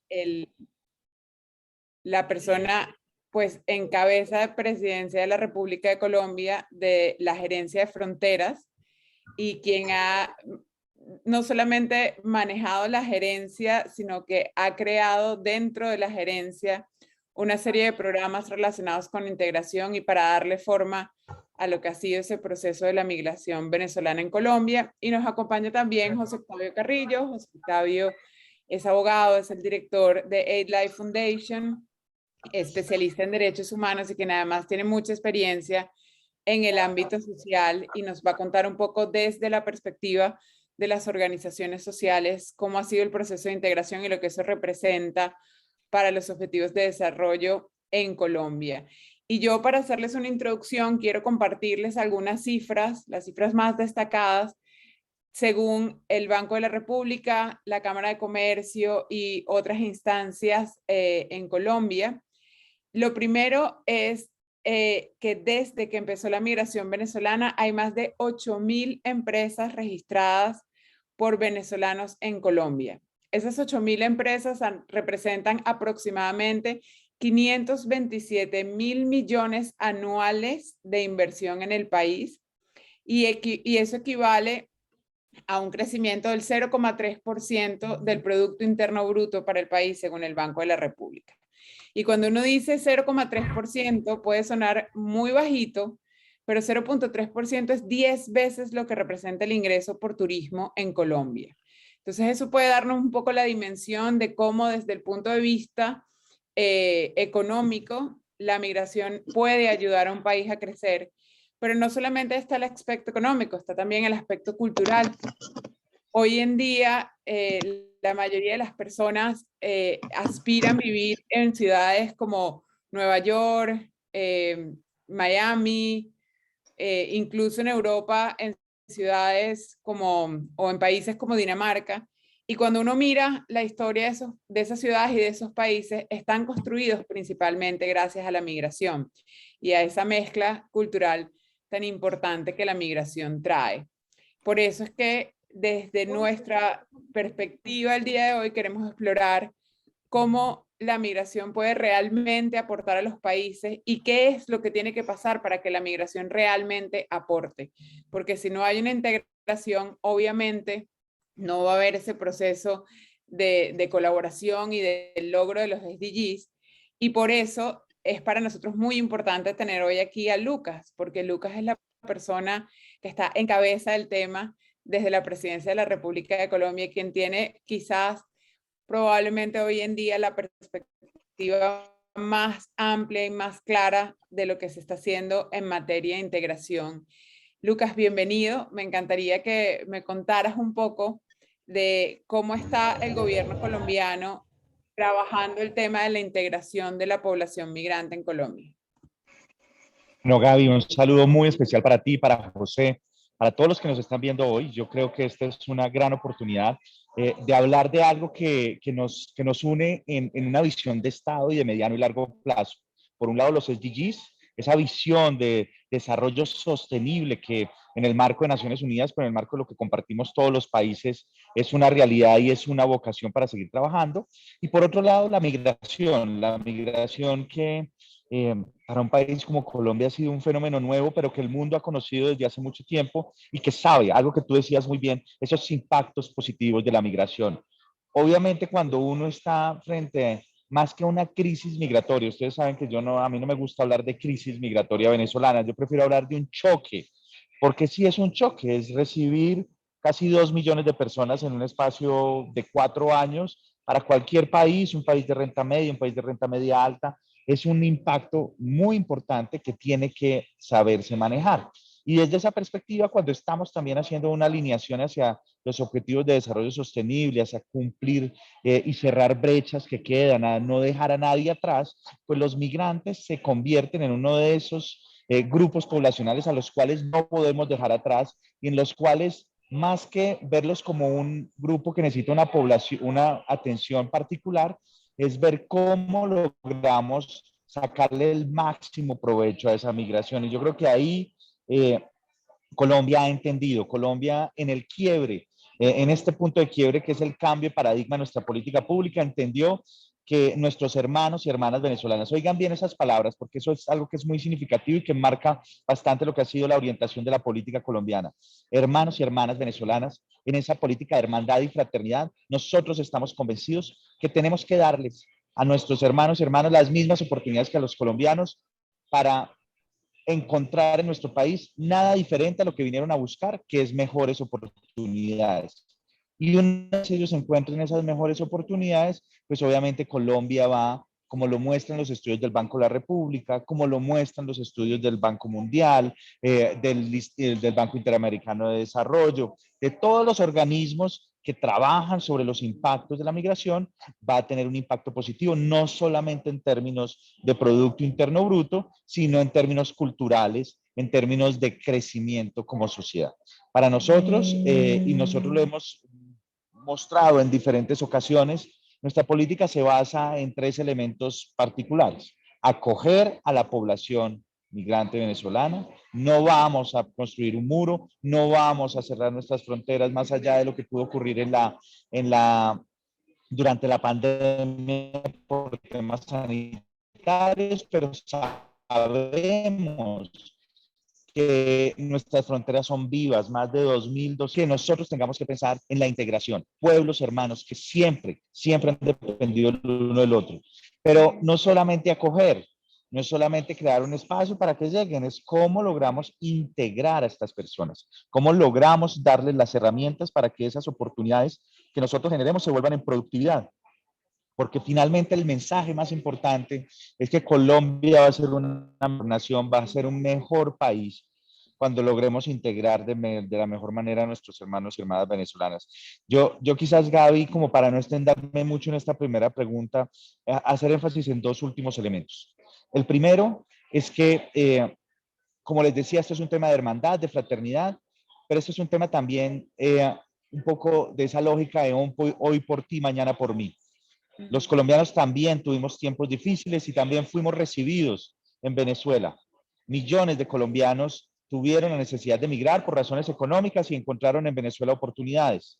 el, la persona pues en cabeza de presidencia de la República de Colombia de la gerencia de fronteras y quien ha no solamente manejado la gerencia, sino que ha creado dentro de la gerencia una serie de programas relacionados con integración y para darle forma a lo que ha sido ese proceso de la migración venezolana en Colombia. Y nos acompaña también José Octavio Carrillo. José Octavio es abogado, es el director de Aid Life Foundation, especialista en derechos humanos y quien además tiene mucha experiencia en el ámbito social y nos va a contar un poco desde la perspectiva de las organizaciones sociales cómo ha sido el proceso de integración y lo que eso representa para los objetivos de desarrollo en Colombia. Y yo, para hacerles una introducción, quiero compartirles algunas cifras, las cifras más destacadas, según el Banco de la República, la Cámara de Comercio y otras instancias en Colombia. Lo primero es que desde que empezó la migración venezolana hay más de 8.000 empresas registradas por venezolanos en Colombia. Esas 8.000 empresas representan aproximadamente 527.000 millones anuales de inversión en el país y eso equivale a un crecimiento del 0,3% del Producto Interno Bruto para el país, según el Banco de la República. Y cuando uno dice 0,3% puede sonar muy bajito, pero 0,3% es 10 veces lo que representa el ingreso por turismo en Colombia. Entonces eso puede darnos un poco la dimensión de cómo desde el punto de vista económico la migración puede ayudar a un país a crecer, pero no solamente está el aspecto económico, está también el aspecto cultural. Hoy en día, la mayoría de las personas aspiran a vivir en ciudades como Nueva York, Miami, incluso en Europa, en ciudades como, o en países como Dinamarca. Y cuando uno mira la historia de esas ciudades y de esos países, están construidos principalmente gracias a la migración y a esa mezcla cultural tan importante que la migración trae. Por eso es que desde nuestra perspectiva el día de hoy queremos explorar cómo la migración puede realmente aportar a los países y qué es lo que tiene que pasar para que la migración realmente aporte. Porque si no hay una integración, obviamente no va a haber ese proceso de colaboración y del logro de los SDGs. Y por eso es para nosotros muy importante tener hoy aquí a Lucas, porque Lucas es la persona que está en cabeza del tema desde la presidencia de la República de Colombia, quien tiene quizás probablemente hoy en día la perspectiva más amplia y más clara de lo que se está haciendo en materia de integración. Lucas, bienvenido. Me encantaría que me contaras un poco de cómo está el gobierno colombiano trabajando el tema de la integración de la población migrante en Colombia. No, Gaby, un saludo muy especial para ti, para José, para todos los que nos están viendo hoy. Yo creo que esta es una gran oportunidad de hablar de algo que nos une en una visión de Estado y de mediano y largo plazo. Por un lado, los SDGs, esa visión de desarrollo sostenible que en el marco de Naciones Unidas, pero en el marco de lo que compartimos todos los países, es una realidad y es una vocación para seguir trabajando. Y por otro lado, la migración que eh, para un país como Colombia ha sido un fenómeno nuevo, pero que el mundo ha conocido desde hace mucho tiempo y que sabe, algo que tú decías muy bien, esos impactos positivos de la migración. Obviamente, cuando uno está frente más que a una crisis migratoria, ustedes saben que a mí no me gusta hablar de crisis migratoria venezolana, yo prefiero hablar de un choque, porque sí es un choque, es recibir casi 2 millones de personas en un espacio de 4 años para cualquier país, un país de renta media, un país de renta media alta, es un impacto muy importante que tiene que saberse manejar. Y desde esa perspectiva, cuando estamos también haciendo una alineación hacia los objetivos de desarrollo sostenible, hacia cumplir y cerrar brechas que quedan, a no dejar a nadie atrás, pues los migrantes se convierten en uno de esos grupos poblacionales a los cuales no podemos dejar atrás y en los cuales más que verlos como un grupo que necesita una población, una atención particular, es ver cómo logramos sacarle el máximo provecho a esa migración. Y yo creo que ahí Colombia ha entendido, Colombia en el quiebre en este punto de quiebre que es el cambio de paradigma de nuestra política pública, entendió que nuestros hermanos y hermanas venezolanas, oigan bien esas palabras, porque eso es algo que es muy significativo y que marca bastante lo que ha sido la orientación de la política colombiana. Hermanos y hermanas venezolanas, en esa política de hermandad y fraternidad, nosotros estamos convencidos que tenemos que darles a nuestros hermanos y hermanas las mismas oportunidades que a los colombianos para encontrar en nuestro país nada diferente a lo que vinieron a buscar, que es mejores oportunidades. Y una vez ellos encuentren esas mejores oportunidades, pues obviamente Colombia va, como lo muestran los estudios del Banco de la República, como lo muestran los estudios del Banco Mundial, del Banco Interamericano de Desarrollo, de todos los organismos que trabajan sobre los impactos de la migración, va a tener un impacto positivo, no solamente en términos de Producto Interno Bruto, sino en términos culturales, en términos de crecimiento como sociedad. Para nosotros, y nosotros lo hemos mostrado en diferentes ocasiones, nuestra política se basa en tres elementos particulares. Acoger a la población migrante venezolana, no vamos a construir un muro, no vamos a cerrar nuestras fronteras más allá de lo que pudo ocurrir durante la pandemia por temas sanitarios, pero sabemos que nuestras fronteras son vivas, más de 2.200, que nosotros tengamos que pensar en la integración, pueblos hermanos que siempre, siempre han dependido el uno del otro. Pero no solamente acoger, no es solamente crear un espacio para que lleguen, es cómo logramos integrar a estas personas, cómo logramos darles las herramientas para que esas oportunidades que nosotros generemos se vuelvan en productividad. Porque finalmente el mensaje más importante es que Colombia va a ser una nación, va a ser un mejor país cuando logremos integrar de la mejor manera a nuestros hermanos y hermanas venezolanas. Yo quizás, Gaby, como para no extenderme mucho en esta primera pregunta, hacer énfasis en dos últimos elementos. El primero es que, como les decía, esto es un tema de hermandad, de fraternidad, pero esto es un tema también un poco de esa lógica de hoy por ti, mañana por mí. Los colombianos también tuvimos tiempos difíciles y también fuimos recibidos en Venezuela. Millones de colombianos tuvieron la necesidad de emigrar por razones económicas y encontraron en Venezuela oportunidades.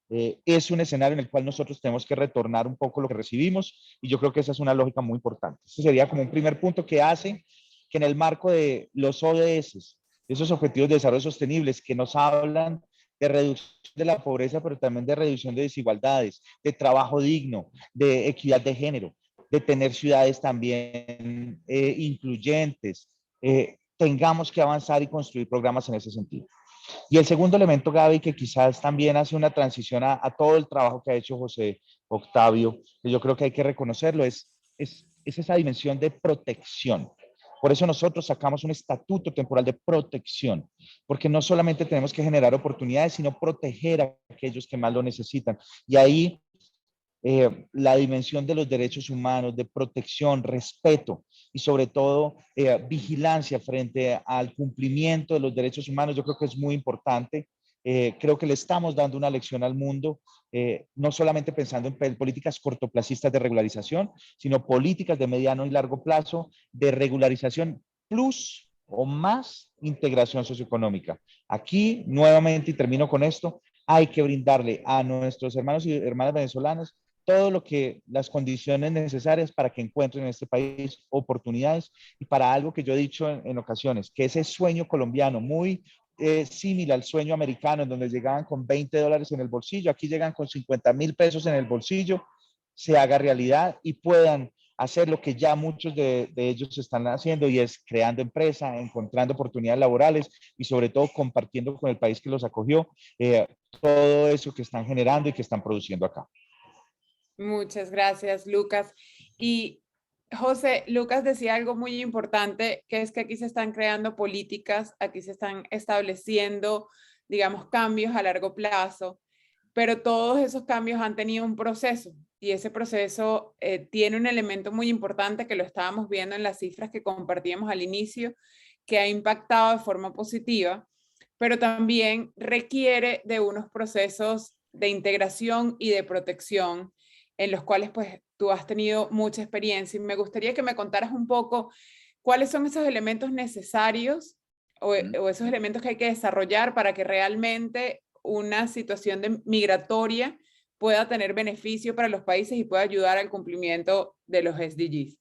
Es un escenario en el cual nosotros tenemos que retornar un poco lo que recibimos y yo creo que esa es una lógica muy importante. Ese sería como un primer punto que hace que en el marco de los ODS, esos objetivos de desarrollo sostenibles que nos hablan de reducción de la pobreza, pero también de reducción de desigualdades, de trabajo digno, de equidad de género, de tener ciudades también incluyentes, tengamos que avanzar y construir programas en ese sentido. Y el segundo elemento, Gaby, que quizás también hace una transición a todo el trabajo que ha hecho José Octavio, que yo creo que hay que reconocerlo, es esa dimensión de protección. Por eso nosotros sacamos un estatuto temporal de protección, porque no solamente tenemos que generar oportunidades, sino proteger a aquellos que más lo necesitan. Y ahí la dimensión de los derechos humanos, de protección, respeto y sobre todo vigilancia frente al cumplimiento de los derechos humanos, yo creo que es muy importante. Creo que le estamos dando una lección al mundo, no solamente pensando en políticas cortoplacistas de regularización, sino políticas de mediano y largo plazo de regularización plus o más integración socioeconómica. Aquí, nuevamente, y termino con esto, hay que brindarle a nuestros hermanos y hermanas venezolanos todo lo que las condiciones necesarias para que encuentren en este país oportunidades y para algo que yo he dicho en ocasiones, que ese sueño colombiano muy similar al sueño americano, en donde llegaban con $20 en el bolsillo, aquí llegan con 50.000 pesos en el bolsillo, se haga realidad y puedan hacer lo que ya muchos de ellos están haciendo y es creando empresa, encontrando oportunidades laborales y sobre todo compartiendo con el país que los acogió todo eso que están generando y que están produciendo acá. Muchas gracias, Lucas. Y José, Lucas decía algo muy importante, que es que aquí se están creando políticas, aquí se están estableciendo, digamos, cambios a largo plazo, pero todos esos cambios han tenido un proceso y ese proceso tiene un elemento muy importante que lo estábamos viendo en las cifras que compartíamos al inicio, que ha impactado de forma positiva, pero también requiere de unos procesos de integración y de protección en los cuales pues tú has tenido mucha experiencia y me gustaría que me contaras un poco cuáles son esos elementos necesarios o esos elementos que hay que desarrollar para que realmente una situación migratoria pueda tener beneficio para los países y pueda ayudar al cumplimiento de los SDGs?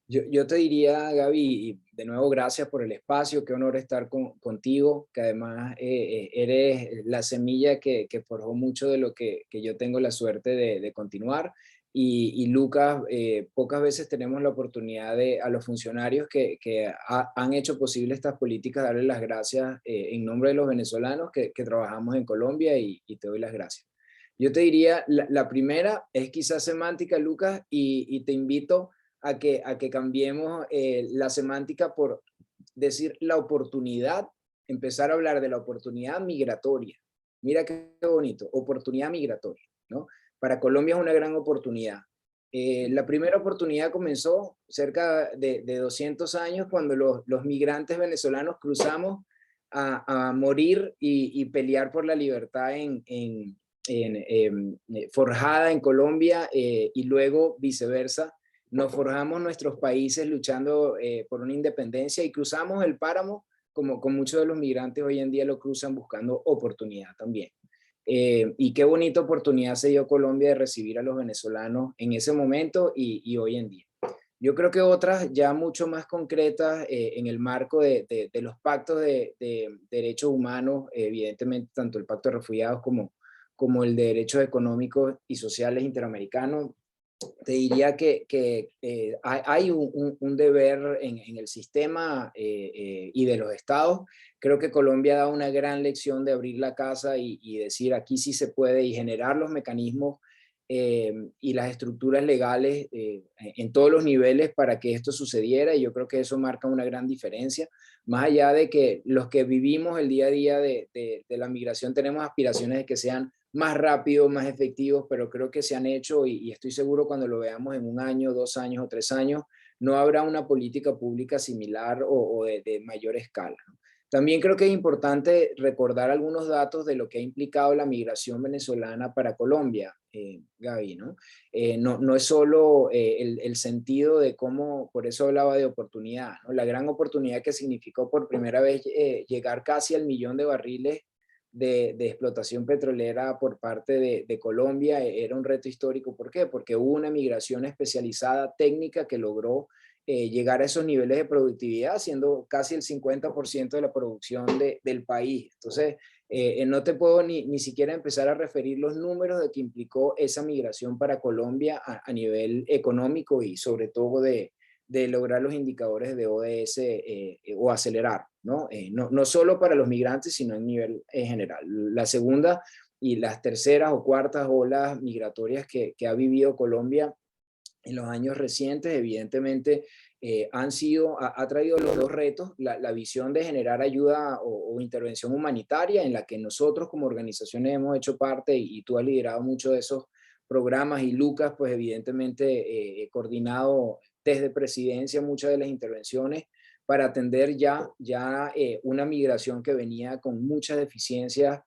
Yo te diría, Gaby, y de nuevo gracias por el espacio, qué honor estar contigo, que además eres la semilla que forjó mucho de lo que yo tengo la suerte de continuar. Y Lucas, pocas veces tenemos la oportunidad a los funcionarios que han hecho posible estas políticas, darles las gracias en nombre de los venezolanos que trabajamos en Colombia y te doy las gracias. Yo te diría, la primera es quizás semántica, Lucas, y te invito a que cambiemos la semántica por decir la oportunidad, empezar a hablar de la oportunidad migratoria. Mira qué bonito, oportunidad migratoria, ¿no? Para Colombia es una gran oportunidad. La primera oportunidad comenzó cerca de 200 años cuando los migrantes venezolanos cruzamos a morir y pelear por la libertad forjada en Colombia y luego viceversa. Nos forjamos nuestros países luchando por una independencia y cruzamos el páramo como con muchos de los migrantes hoy en día lo cruzan buscando oportunidad también. Y qué bonita oportunidad se dio Colombia de recibir a los venezolanos en ese momento y hoy en día. Yo creo que otras ya mucho más concretas en el marco de los pactos de derechos humanos, evidentemente tanto el pacto de refugiados como el de derechos económicos y sociales interamericanos. Te diría que hay un deber en el sistema y de los estados. Creo que Colombia da una gran lección de abrir la casa y decir aquí sí se puede y generar los mecanismos y las estructuras legales en todos los niveles para que esto sucediera, y yo creo que eso marca una gran diferencia. Más allá de que los que vivimos el día a día de la migración tenemos aspiraciones de que sean más rápidos, más efectivos, pero creo que se han hecho y estoy seguro cuando lo veamos en 1 año, 2 años o 3 años, no habrá una política pública similar o de mayor escala, ¿no? También creo que es importante recordar algunos datos de lo que ha implicado la migración venezolana para Colombia, Gaby, ¿no? No es solo el sentido de cómo, por eso hablaba de oportunidad, ¿no? La gran oportunidad que significó por primera vez llegar casi al 1.000.000 de barriles de explotación petrolera por parte de Colombia era un reto histórico. ¿Por qué? Porque hubo una migración especializada técnica que logró llegar a esos niveles de productividad, siendo casi el 50% de la producción del país. Entonces, no te puedo ni siquiera empezar a referir los números de que implicó esa migración para Colombia a nivel económico y sobre todo de lograr los indicadores de ODS o acelerar, ¿no? No solo para los migrantes, sino en nivel general. La segunda y las terceras o cuartas olas migratorias que ha vivido Colombia en los años recientes, evidentemente, ha traído los dos retos, la visión de generar ayuda o intervención humanitaria, en la que nosotros como organizaciones hemos hecho parte y tú has liderado mucho de esos programas, y Lucas, pues evidentemente, coordinado desde presidencia muchas de las intervenciones para atender ya una migración que venía con muchas deficiencias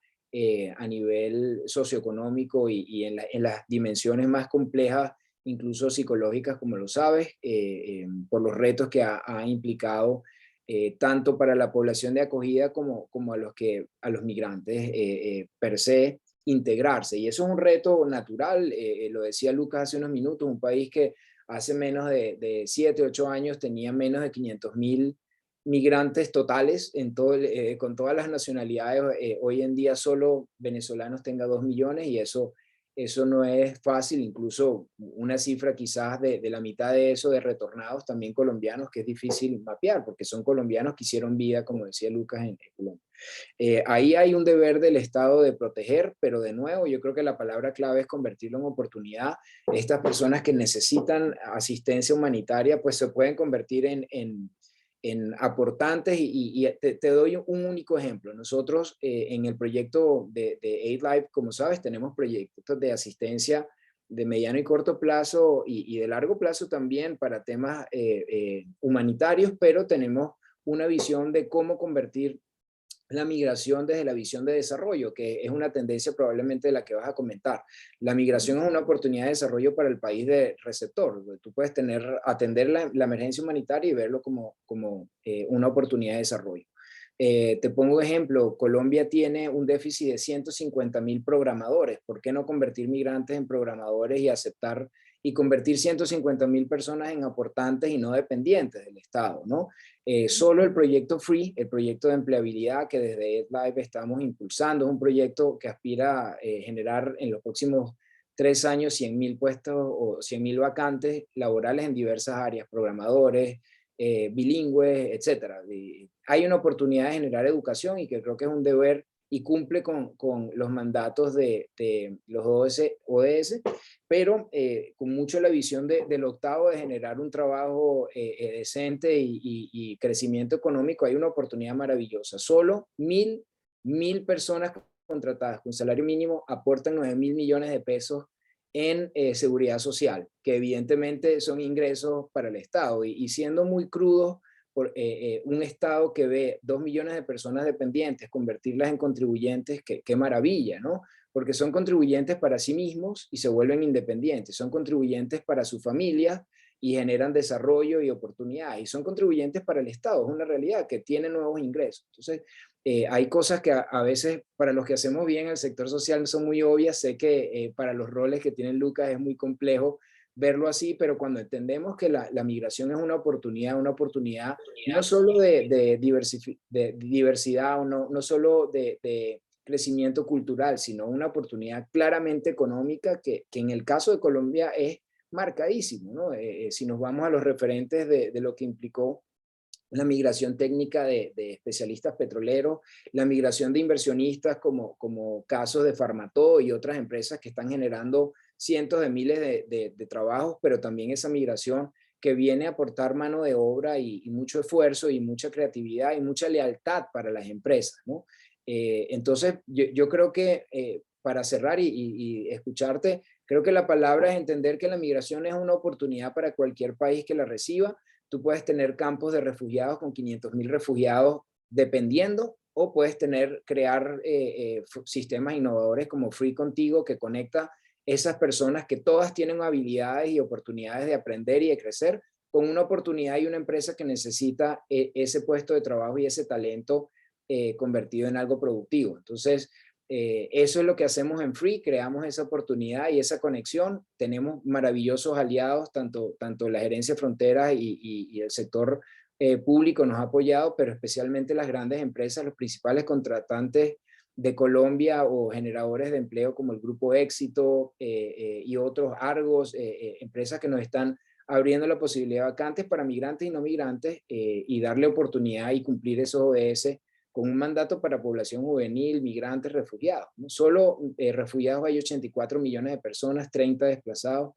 a nivel socioeconómico y en las dimensiones más complejas, incluso psicológicas, como lo sabes, por los retos que ha implicado tanto para la población de acogida como a los migrantes per se, integrarse. Y eso es un reto natural, lo decía Lucas hace unos minutos, un país que hace menos de 7, 8 años tenía menos de 500.000 migrantes totales con todas las nacionalidades. Hoy en día solo venezolanos tenga 2 millones, y eso no es fácil. Incluso una cifra quizás de la mitad de eso de retornados también colombianos, que es difícil mapear porque son colombianos que hicieron vida, como decía Lucas, en Colombia. Ahí hay un deber del Estado de proteger, pero de nuevo yo creo que la palabra clave es convertirlo en oportunidad. Estas personas que necesitan asistencia humanitaria pues se pueden convertir en aportantes, y te doy un único ejemplo. Nosotros en el proyecto de Aid Life, como sabes, tenemos proyectos de asistencia de mediano y corto plazo y de largo plazo también para temas humanitarios, pero tenemos una visión de cómo convertir la migración desde la visión de desarrollo, que es una tendencia probablemente de la que vas a comentar. La migración es una oportunidad de desarrollo para el país de receptor. Tú puedes atender la emergencia humanitaria y verlo como una oportunidad de desarrollo. Te pongo ejemplo, Colombia tiene un déficit de 150.000 programadores. ¿Por qué no convertir migrantes en programadores y aceptar y convertir 150.000 personas en aportantes y no dependientes del Estado, ¿no? Solo el proyecto Free, el proyecto de empleabilidad que desde EdLive estamos impulsando, es un proyecto que aspira a generar en los próximos 3 años 100.000 puestos o 100.000 vacantes laborales en diversas áreas, programadores, bilingües, etcétera. Hay una oportunidad de generar educación y que creo que es un deber y cumple con los mandatos de los ODS, pero con mucho la visión del octavo de generar un trabajo decente y crecimiento económico. Hay una oportunidad maravillosa. Solo 1.000 personas contratadas con salario mínimo aportan 9.000 millones de pesos en seguridad social, que evidentemente son ingresos para el Estado. Y siendo muy crudos, por un Estado que ve 2 millones de personas dependientes, convertirlas en contribuyentes, qué maravilla, ¿no? Porque son contribuyentes para sí mismos y se vuelven independientes, son contribuyentes para su familia y generan desarrollo y oportunidades, y son contribuyentes para el Estado, es una realidad que tiene nuevos ingresos. Entonces, hay cosas que a veces para los que hacemos bien el sector social son muy obvias. Sé que para los roles que tiene Lucas es muy complejo verlo así, pero cuando entendemos que la migración es una oportunidad no solo de diversidad, o no solo de crecimiento cultural, sino una oportunidad claramente económica que en el caso de Colombia es marcadísimo, ¿no? Si nos vamos a los referentes de lo que implicó la migración técnica de especialistas petroleros, la migración de inversionistas como casos de Farmatodo y otras empresas que están generando cientos de miles de trabajos, pero también esa migración que viene a aportar mano de obra y mucho esfuerzo y mucha creatividad y mucha lealtad para las empresas, ¿no? Entonces, yo creo que para cerrar y escucharte, creo que la palabra es entender que la migración es una oportunidad para cualquier país que la reciba. Tú puedes tener campos de refugiados con 500.000 refugiados dependiendo, o puedes crear sistemas innovadores como Free Contigo, que conecta esas personas que todas tienen habilidades y oportunidades de aprender y de crecer, con una oportunidad y una empresa que necesita ese puesto de trabajo y ese talento convertido en algo productivo. Entonces, eso es lo que hacemos en Free, creamos esa oportunidad y esa conexión. Tenemos maravillosos aliados, tanto la gerencia de fronteras y el sector público nos ha apoyado, pero especialmente las grandes empresas, los principales contratantes de Colombia o generadores de empleo como el Grupo Éxito y otros, Argos, empresas que nos están abriendo la posibilidad de vacantes para migrantes y no migrantes y darle oportunidad y cumplir esos ODS con un mandato para población juvenil, migrantes, refugiados, ¿no? Solo refugiados hay 84 millones de personas, 30 desplazados.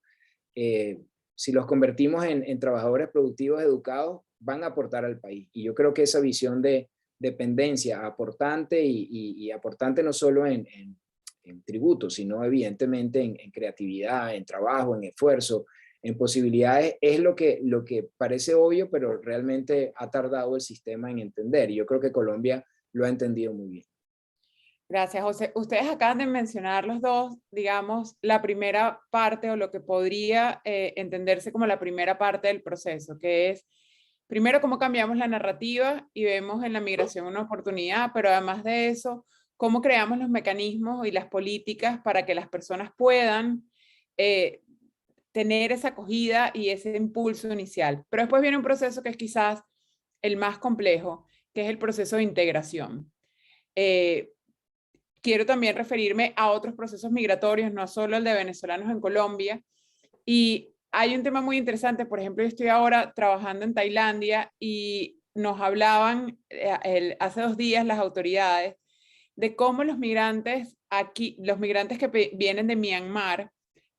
Si los convertimos en trabajadores productivos educados, van a aportar al país. Y yo creo que esa visión de dependencia aportante y aportante no solo en tributos, sino evidentemente en creatividad, en trabajo, en esfuerzo, en posibilidades, es lo que parece obvio, pero realmente ha tardado el sistema en entender. Y yo creo que Colombia lo ha entendido muy bien. Gracias, José. Ustedes acaban de mencionar los dos, digamos, la primera parte o lo que podría entenderse como la primera parte del proceso, que es, primero, cómo cambiamos la narrativa y vemos en la migración una oportunidad, pero además de eso, cómo creamos los mecanismos y las políticas para que las personas puedan tener esa acogida y ese impulso inicial. Pero después viene un proceso que es quizás el más complejo, que es el proceso de integración. Quiero también referirme a otros procesos migratorios, no solo el de venezolanos en Colombia. Y hay un tema muy interesante, por ejemplo, yo estoy ahora trabajando en Tailandia y nos hablaban hace 2 días las autoridades de cómo los migrantes que vienen de Myanmar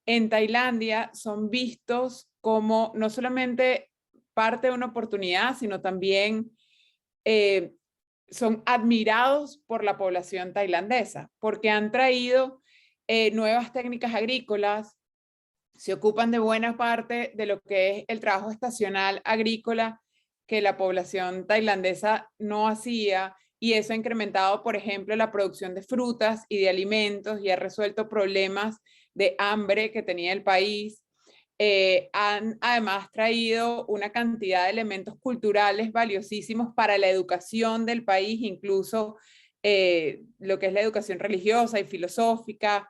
en Tailandia son vistos como no solamente parte de una oportunidad, sino también son admirados por la población tailandesa, porque han traído nuevas técnicas agrícolas, se ocupan de buena parte de lo que es el trabajo estacional agrícola que la población tailandesa no hacía, y eso ha incrementado, por ejemplo, la producción de frutas y de alimentos y ha resuelto problemas de hambre que tenía el país. han además traído una cantidad de elementos culturales valiosísimos para la educación del país, incluso lo que es la educación religiosa y filosófica.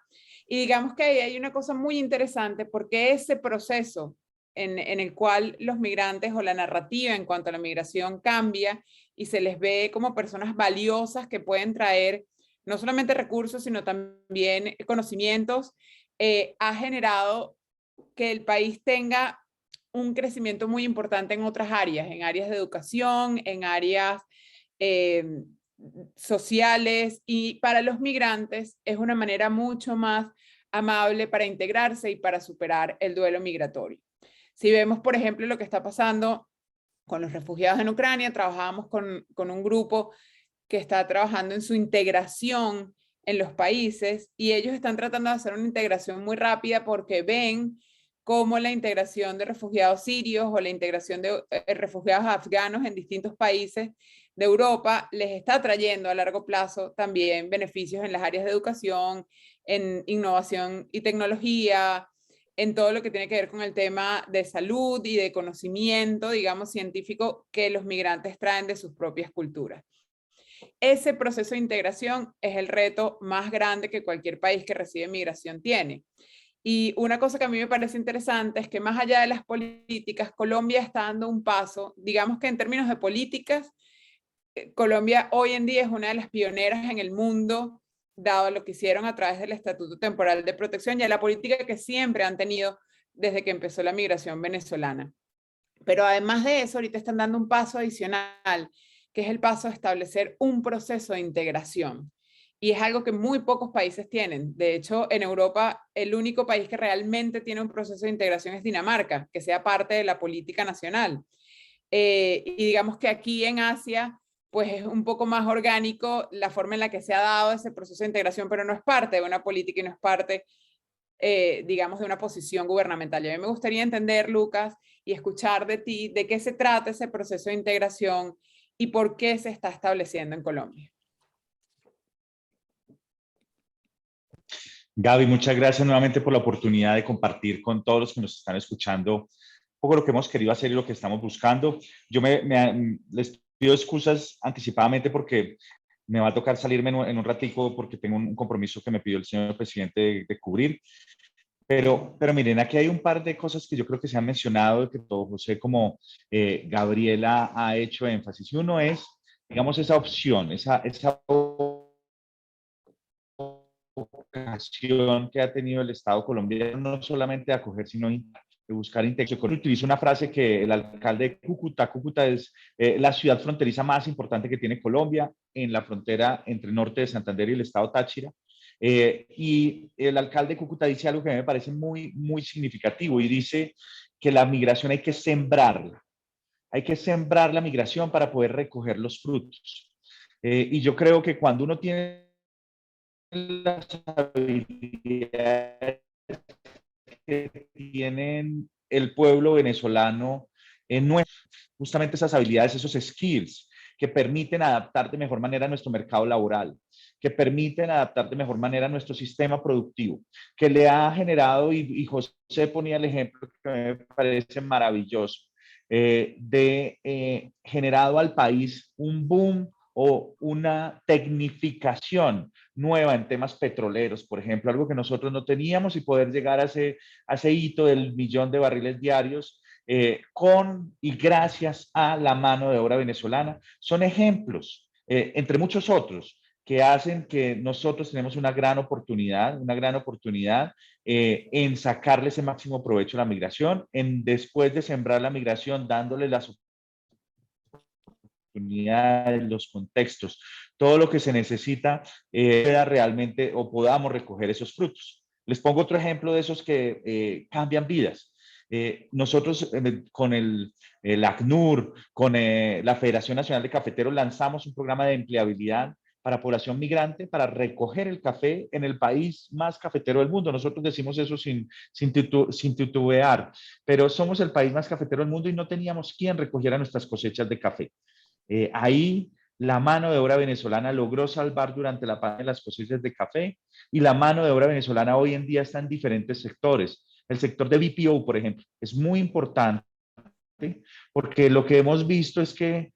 Y digamos que ahí hay una cosa muy interesante, porque ese proceso en el cual los migrantes o la narrativa en cuanto a la migración cambia y se les ve como personas valiosas que pueden traer no solamente recursos, sino también conocimientos, ha generado que el país tenga un crecimiento muy importante en otras áreas, en áreas de educación, en áreas sociales, y para los migrantes es una manera mucho más amable para integrarse y para superar el duelo migratorio. Si vemos, por ejemplo, lo que está pasando con los refugiados en Ucrania, trabajábamos con un grupo que está trabajando en su integración en los países, y ellos están tratando de hacer una integración muy rápida porque ven cómo la integración de refugiados sirios o la integración de refugiados afganos en distintos países de Europa les está trayendo a largo plazo también beneficios en las áreas de educación, en innovación y tecnología, en todo lo que tiene que ver con el tema de salud y de conocimiento, digamos, científico que los migrantes traen de sus propias culturas. Ese proceso de integración es el reto más grande que cualquier país que recibe migración tiene. Y una cosa que a mí me parece interesante es que más allá de las políticas, Colombia está dando un paso, digamos que en términos de políticas, Colombia hoy en día es una de las pioneras en el mundo, dado lo que hicieron a través del Estatuto Temporal de Protección y a la política que siempre han tenido desde que empezó la migración venezolana. Pero además de eso, ahorita están dando un paso adicional, que es el paso de establecer un proceso de integración. Y es algo que muy pocos países tienen. De hecho, en Europa, el único país que realmente tiene un proceso de integración es Dinamarca, que sea parte de la política nacional. Y digamos que aquí en Asia, pues es un poco más orgánico la forma en la que se ha dado ese proceso de integración, pero no es parte de una política y no es parte, digamos, de una posición gubernamental. Y a mí me gustaría entender, Lucas, y escuchar de ti de qué se trata ese proceso de integración y por qué se está estableciendo en Colombia. Gaby, muchas gracias nuevamente por la oportunidad de compartir con todos los que nos están escuchando un poco lo que hemos querido hacer y lo que estamos buscando. Yo les pido excusas anticipadamente porque me va a tocar salirme en un ratico porque tengo un compromiso que me pidió el señor presidente de cubrir. Pero miren, aquí hay un par de cosas que yo creo que se han mencionado, que todo José como Gabriela ha hecho énfasis. Y uno es, digamos, esa opción, esa ocasión que ha tenido el Estado colombiano, no solamente de acoger, sino de buscar integración. Utilizo una frase que el alcalde de Cúcuta es la ciudad fronteriza más importante que tiene Colombia, en la frontera entre norte de Santander y el estado Táchira. Y el alcalde de Cúcuta dice algo que me parece muy, muy significativo, y dice que la migración hay que sembrarla. Hay que sembrar la migración para poder recoger los frutos. Y yo creo que cuando uno tiene las habilidades que tienen el pueblo venezolano, justamente esas habilidades, esos skills que permiten adaptar de mejor manera nuestro mercado laboral, que permiten adaptar de mejor manera nuestro sistema productivo, que le ha generado, y José ponía el ejemplo que me parece maravilloso, generado al país un boom o una tecnificación nueva en temas petroleros, por ejemplo, algo que nosotros no teníamos, y poder llegar a ese hito del 1.000.000 de barriles diarios con y gracias a la mano de obra venezolana. Son ejemplos, entre muchos otros, que hacen que nosotros tenemos una gran oportunidad en sacarle ese máximo provecho a la migración, en después de sembrar la migración, dándole las oportunidades, los contextos, todo lo que se necesita, pueda realmente o podamos recoger esos frutos. Les pongo otro ejemplo de esos que cambian vidas. Nosotros con el ACNUR, con la Federación Nacional de Cafeteros, lanzamos un programa de empleabilidad para población migrante, para recoger el café en el país más cafetero del mundo. Nosotros decimos eso sin titubear, pero somos el país más cafetero del mundo y no teníamos quien recogiera nuestras cosechas de café. Ahí la mano de obra venezolana logró salvar durante la pandemia las cosechas de café, y la mano de obra venezolana hoy en día está en diferentes sectores. El sector de BPO, por ejemplo, es muy importante porque lo que hemos visto es que,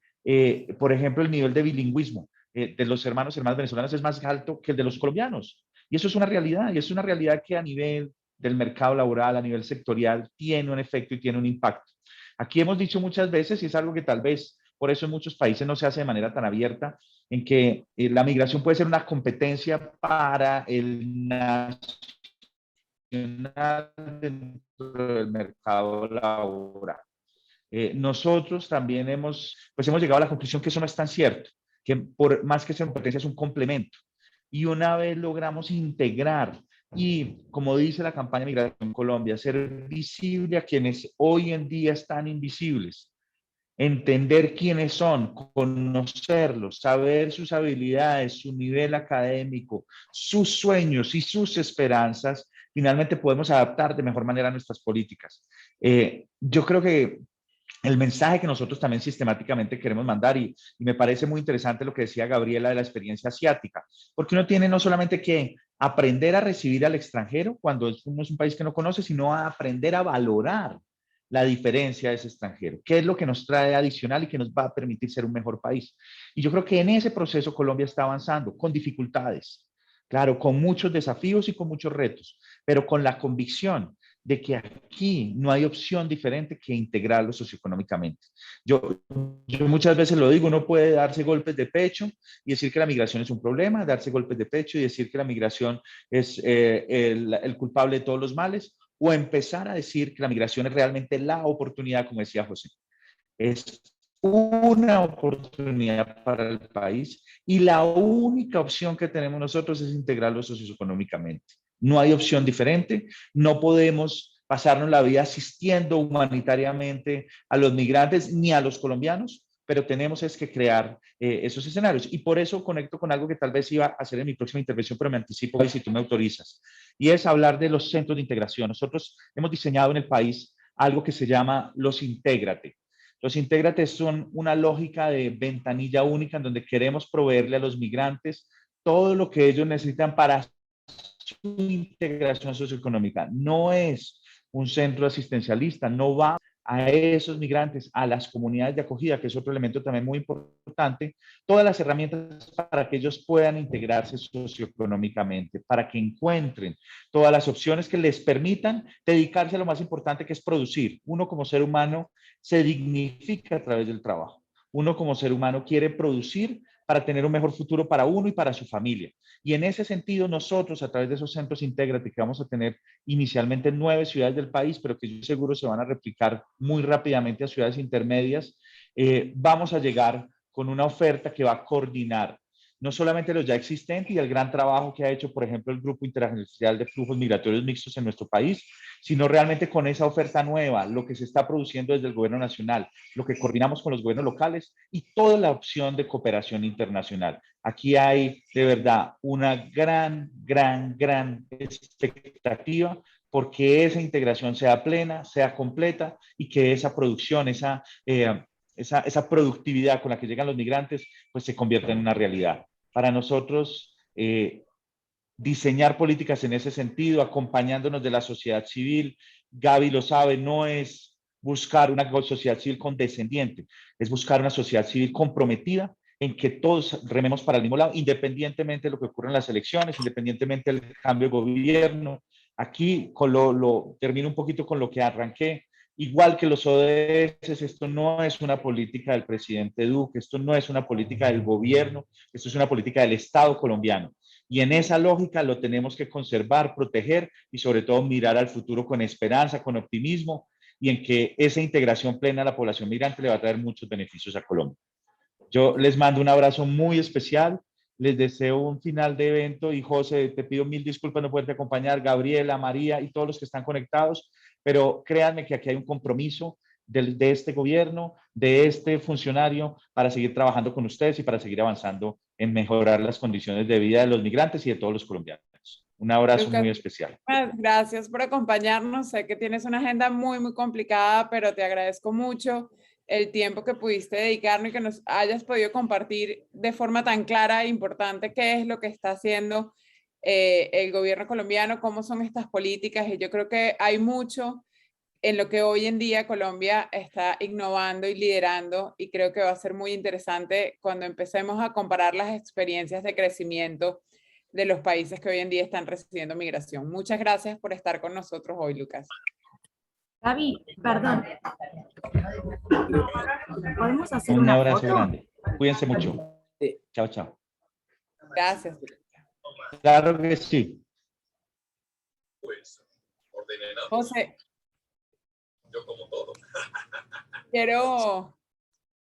por ejemplo, el nivel de bilingüismo de los hermanos y hermanas venezolanos es más alto que el de los colombianos. Y eso es una realidad, y es una realidad que a nivel del mercado laboral, a nivel sectorial, tiene un efecto y tiene un impacto. Aquí hemos dicho muchas veces, y es algo que tal vez por eso en muchos países no se hace de manera tan abierta, en que la migración puede ser una competencia para el nacional dentro del mercado laboral. Nosotros también pues hemos llegado a la conclusión que eso no es tan cierto, que por más que sea competencia es un complemento. Y una vez logramos integrar y, como dice la campaña Migración Colombia, ser visible a quienes hoy en día están invisibles, entender quiénes son, conocerlos, saber sus habilidades, su nivel académico, sus sueños y sus esperanzas, finalmente podemos adaptar de mejor manera nuestras políticas. Yo creo que el mensaje que nosotros también sistemáticamente queremos mandar, y me parece muy interesante lo que decía Gabriela de la experiencia asiática, porque uno tiene no solamente que aprender a recibir al extranjero cuando uno es un país que no conoce, sino a aprender a valorar la diferencia de ese extranjero, qué es lo que nos trae adicional y que nos va a permitir ser un mejor país. Y yo creo que en ese proceso Colombia está avanzando con dificultades, claro, con muchos desafíos y con muchos retos, pero con la convicción de que aquí no hay opción diferente que integrarlo socioeconómicamente. Yo muchas veces lo digo, uno puede darse golpes de pecho y decir que la migración es un problema, darse golpes de pecho y decir que la migración es el culpable de todos los males, o empezar a decir que la migración es realmente la oportunidad, como decía José. Es una oportunidad para el país y la única opción que tenemos nosotros es integrarlo socioeconómicamente. No hay opción diferente, no podemos pasarnos la vida asistiendo humanitariamente a los migrantes ni a los colombianos, pero tenemos es que crear esos escenarios. Y por eso conecto con algo que tal vez iba a hacer en mi próxima intervención, pero me anticipo si tú me autorizas, y es hablar de los centros de integración. Nosotros hemos diseñado en el país algo que se llama los Intégrate. Los Intégrates son una lógica de ventanilla única en donde queremos proveerle a los migrantes todo lo que ellos necesitan para su integración socioeconómica. No es un centro asistencialista, no va a esos migrantes, a las comunidades de acogida, que es otro elemento también muy importante, todas las herramientas para que ellos puedan integrarse socioeconómicamente, para que encuentren todas las opciones que les permitan dedicarse a lo más importante, que es producir. Uno como ser humano se dignifica a través del trabajo. Uno como ser humano quiere producir para tener un mejor futuro para uno y para su familia. Y en ese sentido, nosotros, a través de esos centros Intégrate, que vamos a tener inicialmente en 9 ciudades del país, pero que yo seguro se van a replicar muy rápidamente a ciudades intermedias, vamos a llegar con una oferta que va a coordinar no solamente los ya existentes y el gran trabajo que ha hecho, por ejemplo, el Grupo Interagencial de Flujos Migratorios Mixtos en nuestro país, sino realmente con esa oferta nueva, lo que se está produciendo desde el gobierno nacional, lo que coordinamos con los gobiernos locales y toda la opción de cooperación internacional. Aquí hay de verdad una gran expectativa porque esa integración sea plena, sea completa y que esa producción, esa productividad con la que llegan los migrantes, pues se convierta en una realidad. Para nosotros, diseñar políticas en ese sentido, acompañándonos de la sociedad civil, Gaby lo sabe, no es buscar una sociedad civil condescendiente, es buscar una sociedad civil comprometida en que todos rememos para el mismo lado, independientemente de lo que ocurra en las elecciones, independientemente del cambio de gobierno. Aquí termino un poquito con lo que arranqué. Igual que los ODS, esto no es una política del presidente Duque, esto no es una política del gobierno, esto es una política del Estado colombiano. Y en esa lógica lo tenemos que conservar, proteger y sobre todo mirar al futuro con esperanza, con optimismo y en que esa integración plena a la población migrante le va a traer muchos beneficios a Colombia. Yo les mando un abrazo muy especial, les deseo un final de evento y José, te pido mil disculpas no poderte acompañar, Gabriela, María y todos los que están conectados, pero créanme que aquí hay un compromiso de este gobierno, de este funcionario, para seguir trabajando con ustedes y para seguir avanzando en mejorar las condiciones de vida de los migrantes y de todos los colombianos. Un abrazo Lucas, muy especial. gracias por acompañarnos. Sé que tienes una agenda muy complicada, pero te agradezco mucho el tiempo que pudiste dedicarnos y que nos hayas podido compartir de forma tan clara e importante qué es lo que está haciendo el gobierno colombiano, cómo son estas políticas, y yo creo que hay mucho en lo que hoy en día Colombia está innovando y liderando, y creo que va a ser muy interesante cuando empecemos a comparar las experiencias de crecimiento de los países que hoy en día están recibiendo migración. Muchas gracias por estar con nosotros hoy, Lucas. Gaby, perdón. ¿Podemos hacer Un una abrazo foto? grande. Cuídense mucho. Chao, chao. Gracias. Claro que sí. José, yo como todo. quiero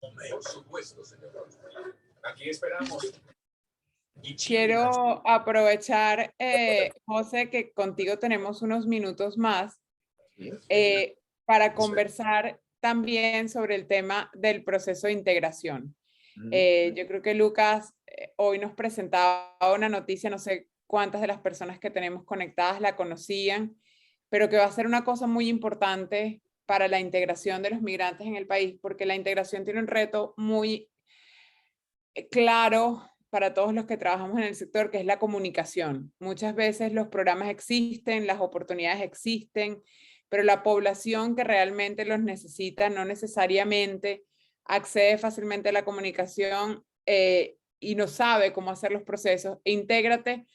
Por supuesto, señor. Aquí esperamos. Quiero aprovechar, José, que contigo tenemos unos minutos más para conversar también sobre el tema del proceso de integración. Yo creo que Lucas hoy nos presentaba una noticia, no sé cuántas de las personas que tenemos conectadas la conocían, pero que va a ser una cosa muy importante para la integración de los migrantes en el país, porque la integración tiene un reto muy claro para todos los que trabajamos en el sector, que es la comunicación. Muchas veces los programas existen, las oportunidades existen, pero la población que realmente los necesita no necesariamente accede fácilmente a la comunicación y no sabe cómo hacer los procesos. Intégrate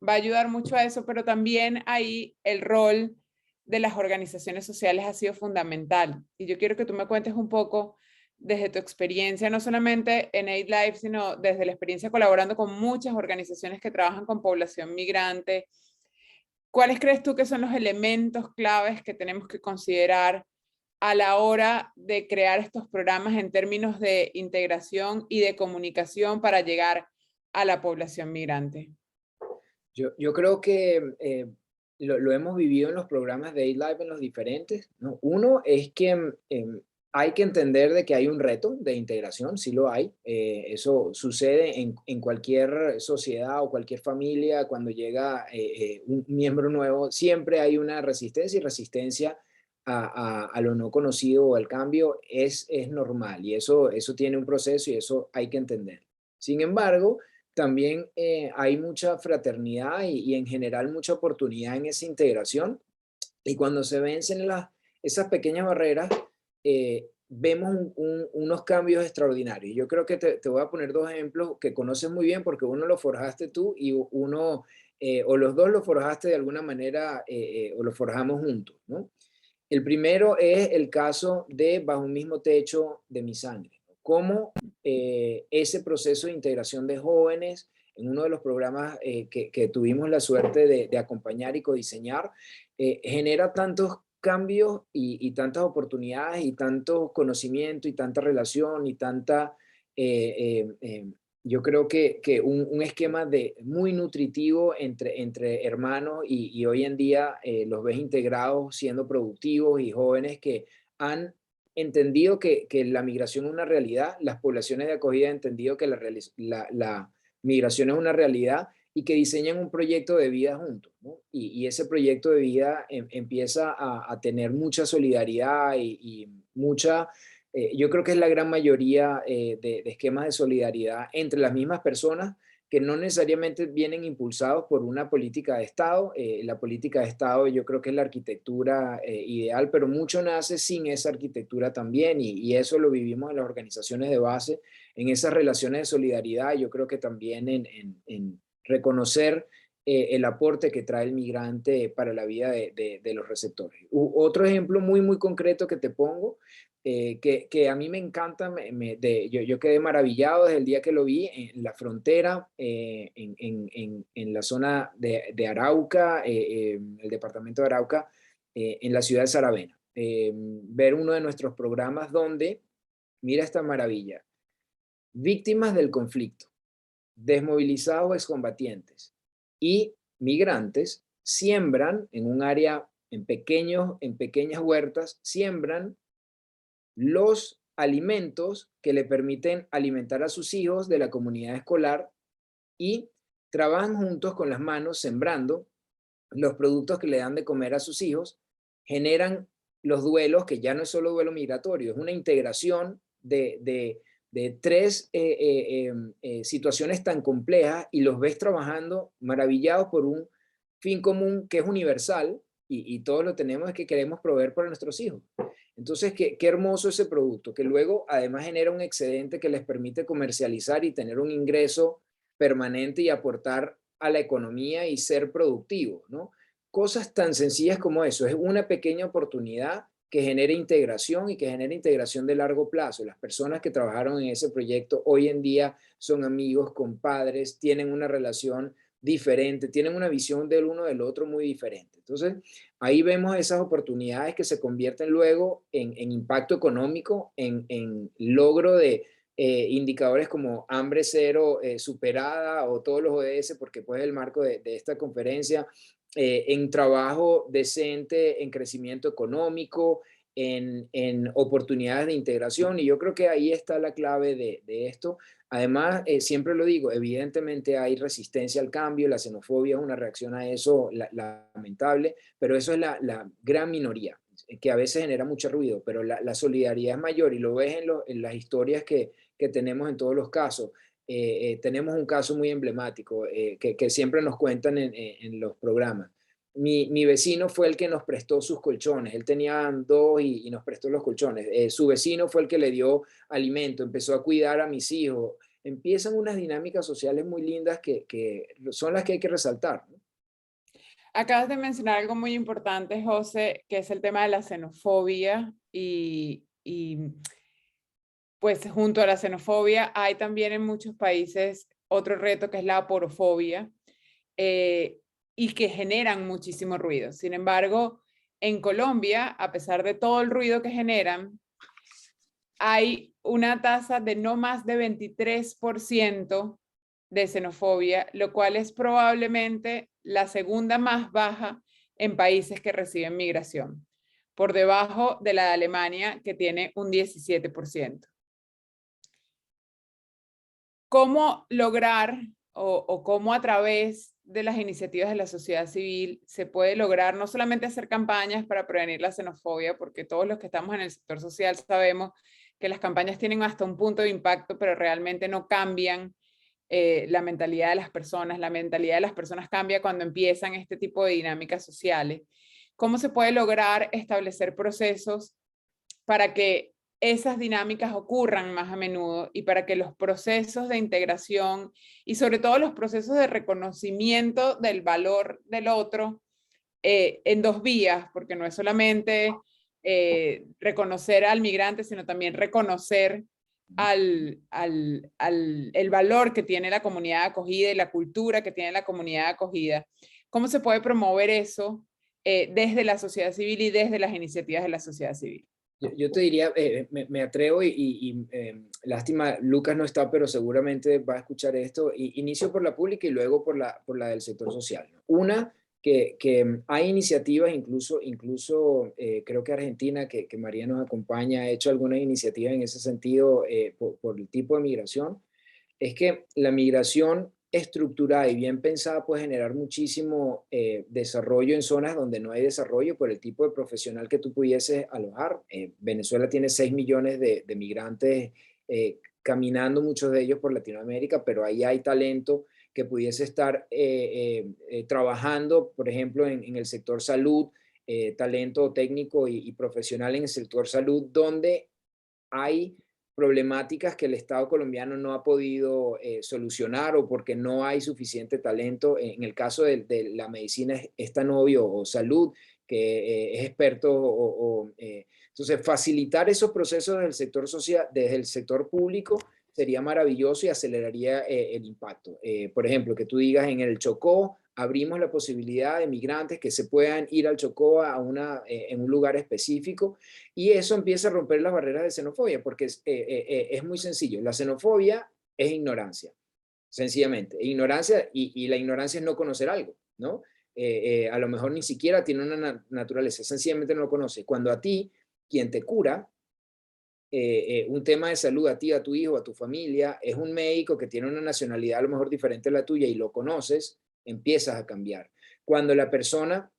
va a ayudar mucho a eso, pero también ahí el rol de las organizaciones sociales ha sido fundamental. Y yo quiero que tú me cuentes un poco desde tu experiencia, no solamente en Aid Life, sino desde la experiencia colaborando con muchas organizaciones que trabajan con población migrante. ¿Cuáles crees tú que son los elementos claves que tenemos que considerar a la hora de crear estos programas en términos de integración y de comunicación para llegar a la población migrante? Yo creo que lo hemos vivido en los programas de Aid Life en los diferentes, ¿no? Uno es que hay que entender de que hay un reto de integración, sí lo hay. Eso sucede en cualquier sociedad o cualquier familia. Cuando llega un miembro nuevo, siempre hay una resistencia, y resistencia a lo no conocido o al cambio es normal, y eso tiene un proceso y eso hay que entender. Sin embargo, también hay mucha fraternidad y en general mucha oportunidad en esa integración, y cuando se vencen esas pequeñas barreras, vemos unos cambios extraordinarios. Yo creo que te voy a poner dos ejemplos que conoces muy bien, porque uno lo forjaste tú y uno, o los dos lo forjaste de alguna manera, o lo forjamos juntos, ¿no? El primero es el caso de Bajo un mismo techo de mi sangre. Cómo ese proceso de integración de jóvenes en uno de los programas que tuvimos la suerte de acompañar y codiseñar, genera tantos cambios y tantas oportunidades y tanto conocimiento y tanta relación y tanta, yo creo que un esquema muy nutritivo entre hermanos, y hoy en día los ves integrados, siendo productivos y jóvenes que han entendido que la migración es una realidad, las poblaciones de acogida han entendido que la migración es una realidad, y que diseñan un proyecto de vida juntos, ¿no? Y ese proyecto de vida empieza a tener mucha solidaridad y mucha, yo creo que es la gran mayoría de esquemas de solidaridad entre las mismas personas, que no necesariamente vienen impulsados por una política de Estado. La política de Estado yo creo que es la arquitectura ideal, pero mucho nace sin esa arquitectura también, y eso lo vivimos en las organizaciones de base, en esas relaciones de solidaridad. Yo creo que también en reconocer el aporte que trae el migrante para la vida de los receptores. Otro ejemplo muy, muy concreto que te pongo, que a mí me encanta, yo quedé maravillado desde el día que lo vi en la frontera, en la zona de Arauca, el departamento de Arauca, en la ciudad de Saravena. Ver uno de nuestros programas donde, mira esta maravilla, víctimas del conflicto, desmovilizados excombatientes y migrantes siembran en un área, en pequeñas huertas, siembran los alimentos que le permiten alimentar a sus hijos de la comunidad escolar, y trabajan juntos con las manos sembrando los productos que le dan de comer a sus hijos, generan los duelos, que ya no es solo duelo migratorio, es una integración de de tres situaciones tan complejas y los ves trabajando maravillados por un fin común que es universal y todos lo tenemos, es que queremos proveer para nuestros hijos. Entonces, qué hermoso ese producto, que luego además genera un excedente que les permite comercializar y tener un ingreso permanente y aportar a la economía y ser productivo, ¿no? Cosas tan sencillas como eso, es una pequeña oportunidad que genere integración y que genere integración de largo plazo. Las personas que trabajaron en ese proyecto hoy en día son amigos, compadres, tienen una relación diferente, tienen una visión del uno del otro muy diferente. Entonces, ahí vemos esas oportunidades que se convierten luego en impacto económico, en logro de indicadores como hambre cero superada o todos los ODS, porque pues el marco de esta conferencia, en trabajo decente, en crecimiento económico, en oportunidades de integración, y yo creo que ahí está la clave de esto. Además, siempre lo digo, evidentemente hay resistencia al cambio, la xenofobia es una reacción a eso lamentable, pero eso es la gran minoría, que a veces genera mucho ruido, pero la solidaridad es mayor y lo ves en las historias que tenemos en todos los casos. Tenemos un caso muy emblemático que siempre nos cuentan en los programas. Mi vecino fue el que nos prestó sus colchones. Él tenía dos y nos prestó los colchones. Su vecino fue el que le dio alimento, empezó a cuidar a mis hijos. Empiezan unas dinámicas sociales muy lindas que son las que hay que resaltar, ¿no? Acabas de mencionar algo muy importante, José, que es el tema de la xenofobia y pues junto a la xenofobia hay también en muchos países otro reto que es la aporofobia y que generan muchísimo ruido. Sin embargo, en Colombia, a pesar de todo el ruido que generan, hay una tasa de no más de 23% de xenofobia, lo cual es probablemente la segunda más baja en países que reciben migración, por debajo de la de Alemania, que tiene un 17%. ¿Cómo lograr o cómo a través de las iniciativas de la sociedad civil se puede lograr no solamente hacer campañas para prevenir la xenofobia, porque todos los que estamos en el sector social sabemos que las campañas tienen hasta un punto de impacto, pero realmente no cambian la mentalidad de las personas. La mentalidad de las personas cambia cuando empiezan este tipo de dinámicas sociales. ¿Cómo se puede lograr establecer procesos para que esas dinámicas ocurran más a menudo y para que los procesos de integración y sobre todo los procesos de reconocimiento del valor del otro en dos vías, porque no es solamente reconocer al migrante, sino también reconocer el valor que tiene la comunidad acogida y la cultura que tiene la comunidad acogida? ¿Cómo se puede promover eso desde la sociedad civil y desde las iniciativas de la sociedad civil? Yo te diría, me atrevo lástima, Lucas no está, pero seguramente va a escuchar esto. Inicio por la pública y luego por la del sector social. Una, que hay iniciativas, incluso creo que Argentina, que María nos acompaña, ha hecho algunas iniciativas en ese sentido por el tipo de migración. Es que la migración estructurada y bien pensada puede generar muchísimo desarrollo en zonas donde no hay desarrollo por el tipo de profesional que tú pudieses alojar. Venezuela tiene 6 millones de migrantes caminando, muchos de ellos por Latinoamérica, pero ahí hay talento que pudiese estar trabajando, por ejemplo, en el sector salud, talento técnico y profesional en el sector salud, donde hay problemáticas que el Estado colombiano no ha podido solucionar o porque no hay suficiente talento. En el caso de la medicina es tan obvio, o salud, que es experto. Entonces, facilitar esos procesos del sector social, desde el sector público, sería maravilloso y aceleraría el impacto. Por ejemplo, que tú digas en el Chocó, abrimos la posibilidad de migrantes que se puedan ir al Chocó en un lugar específico, y eso empieza a romper las barreras de xenofobia, porque es muy sencillo. La xenofobia es ignorancia, sencillamente. Ignorancia, y la ignorancia es no conocer algo, ¿no? A lo mejor ni siquiera tiene una naturaleza, sencillamente no lo conoce. Cuando a ti, quien te cura, un tema de salud a ti, a tu hijo, a tu familia, es un médico que tiene una nacionalidad a lo mejor diferente a la tuya y lo conoces, empiezas a cambiar. Cuando la persona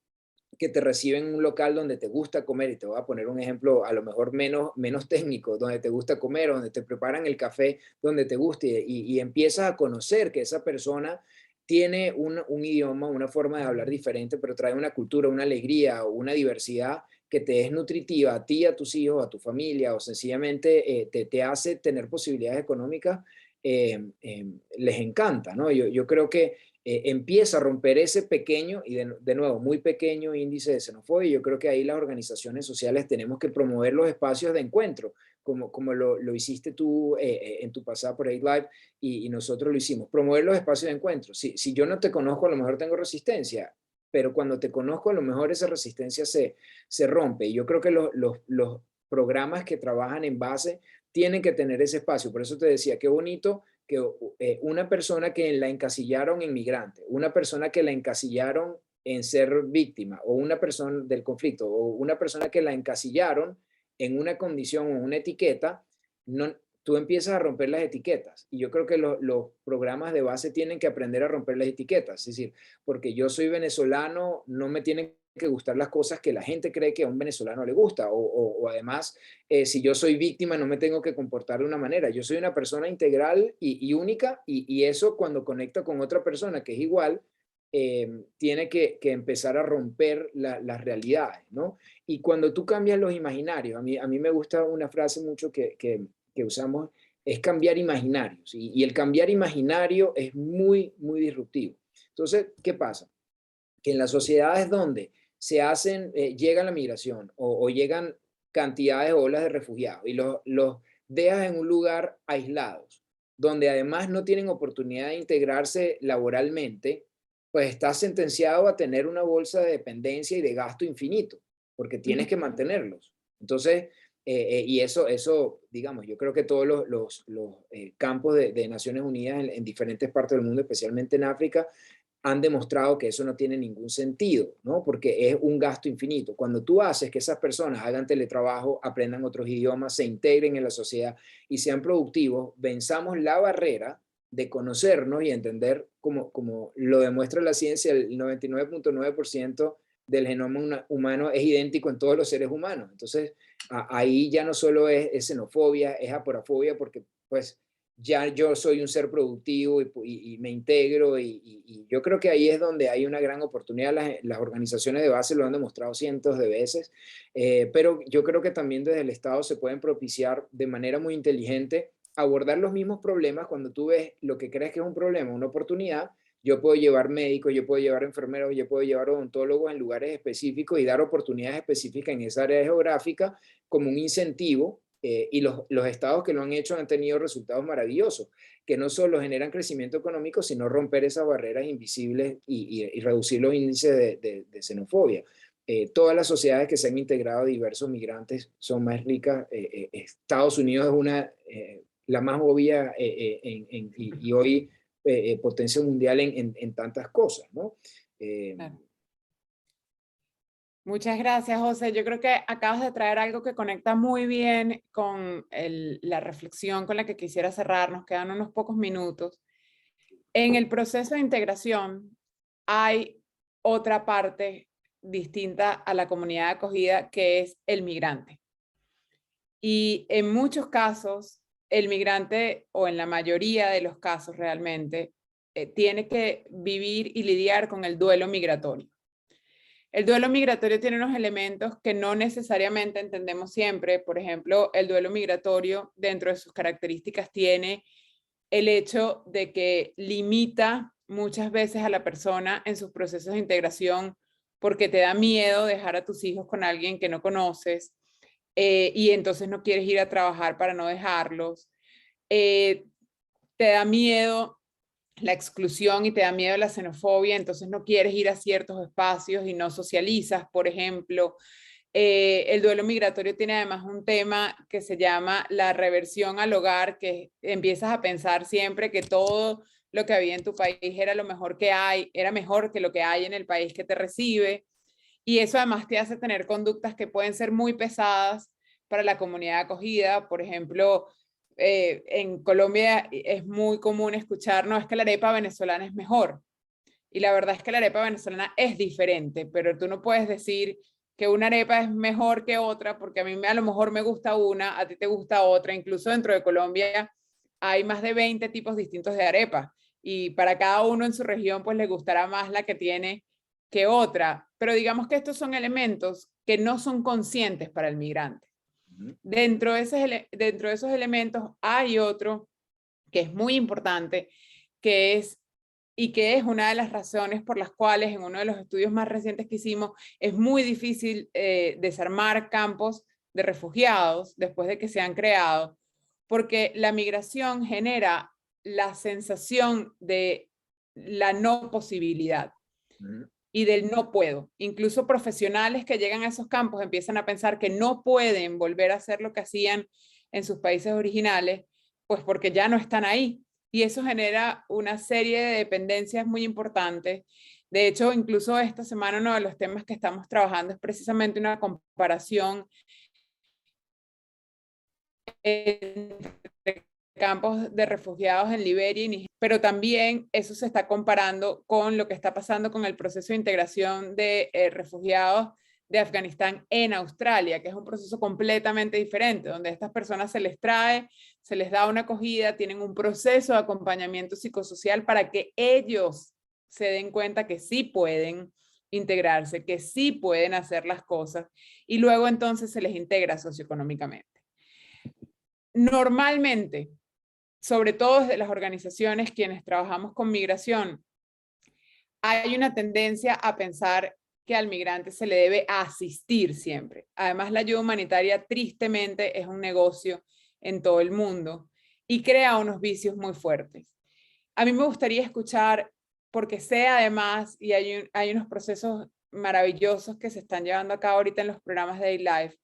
que te reciben en un local donde te gusta comer, y te voy a poner un ejemplo a lo mejor menos técnico, donde te gusta comer, donde te preparan el café, donde te guste, y empiezas a conocer que esa persona tiene un idioma, una forma de hablar diferente, pero trae una cultura, una alegría o una diversidad que te es nutritiva a ti, a tus hijos, a tu familia, o sencillamente te hace tener posibilidades económicas, les encanta, ¿no? Yo creo que empieza a romper ese pequeño, y de nuevo, muy pequeño índice de xenofobia. Yo creo que ahí las organizaciones sociales tenemos que promover los espacios de encuentro, como lo hiciste tú en tu pasada por Aid Live, y nosotros lo hicimos, promover los espacios de encuentro. Si yo no te conozco, a lo mejor tengo resistencia, pero cuando te conozco, a lo mejor esa resistencia se rompe. Y yo creo que los programas que trabajan en base tienen que tener ese espacio. Por eso te decía, qué bonito que una persona que la encasillaron en migrante, una persona que la encasillaron en ser víctima, o una persona del conflicto, o una persona que la encasillaron en una condición o una etiqueta, no, tú empiezas a romper las etiquetas. Y yo creo que los programas de base tienen que aprender a romper las etiquetas. Es decir, porque yo soy venezolano, no me tienen que gustar las cosas que la gente cree que a un venezolano le gusta, o además, si yo soy víctima, no me tengo que comportar de una manera. Yo soy una persona integral y única, y eso, cuando conecta con otra persona que es igual, tiene que empezar a romper las realidades, ¿no? Y cuando tú cambias los imaginarios, a mí me gusta una frase mucho que usamos, es cambiar imaginarios, y el cambiar imaginario es muy, muy disruptivo. Entonces, ¿qué pasa? Que en las sociedades donde llega la migración, o llegan cantidades o olas de refugiados, y los dejas en un lugar aislados, donde además no tienen oportunidad de integrarse laboralmente, pues estás sentenciado a tener una bolsa de dependencia y de gasto infinito, porque tienes que mantenerlos. Entonces, y eso, digamos, yo creo que todos los campos de Naciones Unidas en diferentes partes del mundo, especialmente en África, han demostrado que eso no tiene ningún sentido, ¿no? Porque es un gasto infinito. Cuando tú haces que esas personas hagan teletrabajo, aprendan otros idiomas, se integren en la sociedad y sean productivos, venzamos la barrera de conocernos y entender, como lo demuestra la ciencia, el 99.9% del genoma humano es idéntico en todos los seres humanos. Entonces, ahí ya no solo es xenofobia, es aporafobia, porque pues ya yo soy un ser productivo y me integro, y yo creo que ahí es donde hay una gran oportunidad. Las organizaciones de base lo han demostrado cientos de veces, pero yo creo que también desde el Estado se pueden propiciar de manera muy inteligente abordar los mismos problemas. Cuando tú ves lo que crees que es un problema, una oportunidad, yo puedo llevar médicos, yo puedo llevar enfermeros, yo puedo llevar odontólogos en lugares específicos y dar oportunidades específicas en esa área geográfica como un incentivo. Y los estados que lo han hecho han tenido resultados maravillosos, que no solo generan crecimiento económico, sino romper esas barreras invisibles y reducir los índices de xenofobia. Todas las sociedades que se han integrado diversos migrantes son más ricas. Estados Unidos es la más obvia, y hoy potencia mundial en tantas cosas, ¿no? Claro. Muchas gracias, José. Yo creo que acabas de traer algo que conecta muy bien con la reflexión con la que quisiera cerrar. Nos quedan unos pocos minutos. En el proceso de integración hay otra parte distinta a la comunidad de acogida, que es el migrante. Y en muchos casos, el migrante, o en la mayoría de los casos realmente, tiene que vivir y lidiar con el duelo migratorio. El duelo migratorio tiene unos elementos que no necesariamente entendemos siempre. Por ejemplo, el duelo migratorio, dentro de sus características, tiene el hecho de que limita muchas veces a la persona en sus procesos de integración, porque te da miedo dejar a tus hijos con alguien que no conoces, y entonces no quieres ir a trabajar para no dejarlos. Te da miedo la exclusión y te da miedo la xenofobia, entonces no quieres ir a ciertos espacios y no socializas, por ejemplo. El duelo migratorio tiene además un tema que se llama la reversión al hogar, que empiezas a pensar siempre que todo lo que había en tu país era lo mejor que hay, era mejor que lo que hay en el país que te recibe, y eso además te hace tener conductas que pueden ser muy pesadas para la comunidad acogida. Por ejemplo, en Colombia es muy común escuchar, no, es que la arepa venezolana es mejor. Y la verdad es que la arepa venezolana es diferente, pero tú no puedes decir que una arepa es mejor que otra, porque a mí a lo mejor me gusta una, a ti te gusta otra. Incluso dentro de Colombia hay más de 20 tipos distintos de arepa y para cada uno en su región pues le gustará más la que tiene que otra. Pero digamos que estos son elementos que no son conscientes para el migrante. Dentro de esos elementos hay otro que es muy importante, que es una de las razones por las cuales en uno de los estudios más recientes que hicimos es muy difícil desarmar campos de refugiados después de que se han creado, porque la migración genera la sensación de la no posibilidad y del no puedo. Incluso profesionales que llegan a esos campos empiezan a pensar que no pueden volver a hacer lo que hacían en sus países originales, pues porque ya no están ahí. Y eso genera una serie de dependencias muy importantes. De hecho, incluso esta semana uno de los temas que estamos trabajando es precisamente una comparación entre campos de refugiados en Liberia y Nigeria, pero también eso se está comparando con lo que está pasando con el proceso de integración de refugiados de Afganistán en Australia, que es un proceso completamente diferente, donde a estas personas se les trae, se les da una acogida, tienen un proceso de acompañamiento psicosocial para que ellos se den cuenta que sí pueden integrarse, que sí pueden hacer las cosas, y luego entonces se les integra socioeconómicamente. Normalmente, sobre todo desde las organizaciones quienes trabajamos con migración, hay una tendencia a pensar que al migrante se le debe asistir siempre. Además, la ayuda humanitaria tristemente es un negocio en todo el mundo y crea unos vicios muy fuertes. A mí me gustaría escuchar, porque sé además, y hay unos procesos maravillosos que se están llevando a cabo ahorita en los programas de iLife,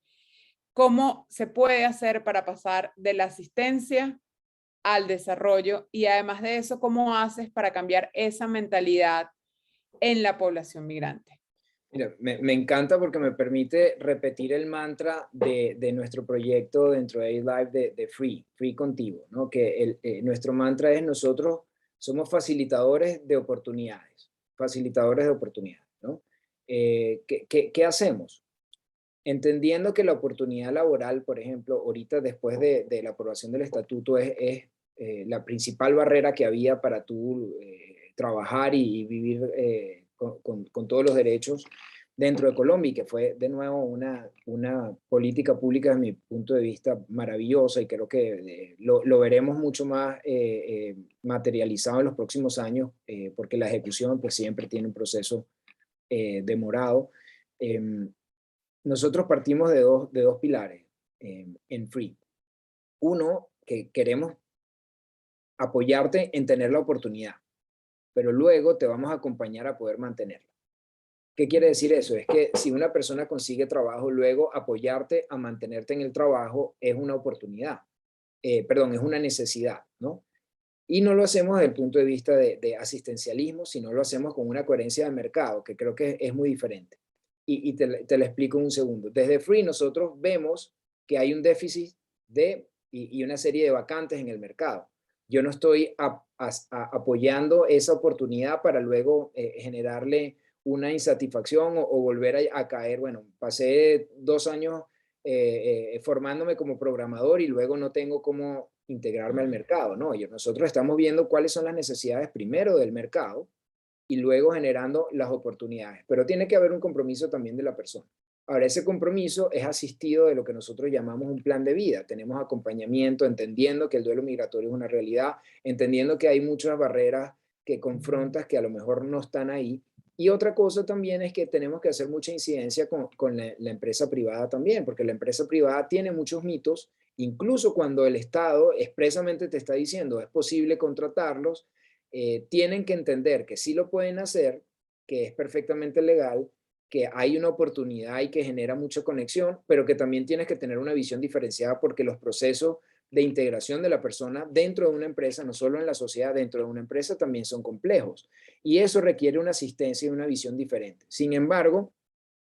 cómo se puede hacer para pasar de la asistencia al desarrollo y además de eso, cómo haces para cambiar esa mentalidad en la población migrante. Mira, me encanta porque me permite repetir el mantra de nuestro proyecto dentro de iLife de Free Contigo, ¿no? Que nuestro mantra es: nosotros somos facilitadores de oportunidades, ¿no? ¿Qué hacemos? Entendiendo que la oportunidad laboral, por ejemplo, ahorita después de la aprobación del estatuto es la principal barrera que había para tú trabajar y vivir con todos los derechos dentro de Colombia, y que fue de nuevo una política pública desde mi punto de vista maravillosa, y creo que lo veremos mucho más materializado en los próximos años, porque la ejecución pues siempre tiene un proceso demorado. Nosotros partimos de dos pilares en Free. Uno, que queremos apoyarte en tener la oportunidad, pero luego te vamos a acompañar a poder mantenerla. ¿Qué quiere decir eso? Es que si una persona consigue trabajo, luego apoyarte a mantenerte en el trabajo es una oportunidad, es una necesidad, ¿no? Y no lo hacemos desde el punto de vista de asistencialismo, sino lo hacemos con una coherencia de mercado, que creo que es muy diferente. Y te lo explico en un segundo. Desde Free nosotros vemos que hay un déficit y una serie de vacantes en el mercado. Yo no estoy apoyando esa oportunidad para luego generarle una insatisfacción o volver a caer. Bueno, pasé 2 años formándome como programador y luego no tengo cómo integrarme al mercado, ¿no? Nosotros estamos viendo cuáles son las necesidades primero del mercado y luego generando las oportunidades. Pero tiene que haber un compromiso también de la persona. Ahora, ese compromiso es asistido de lo que nosotros llamamos un plan de vida. Tenemos acompañamiento, entendiendo que el duelo migratorio es una realidad, entendiendo que hay muchas barreras que confrontas que a lo mejor no están ahí. Y otra cosa también es que tenemos que hacer mucha incidencia con la empresa privada también, porque la empresa privada tiene muchos mitos, incluso cuando el Estado expresamente te está diciendo es posible contratarlos, tienen que entender que sí lo pueden hacer, que es perfectamente legal, que hay una oportunidad y que genera mucha conexión, pero que también tienes que tener una visión diferenciada, porque los procesos de integración de la persona dentro de una empresa, no solo en la sociedad, dentro de una empresa también son complejos. Y eso requiere una asistencia y una visión diferente. Sin embargo,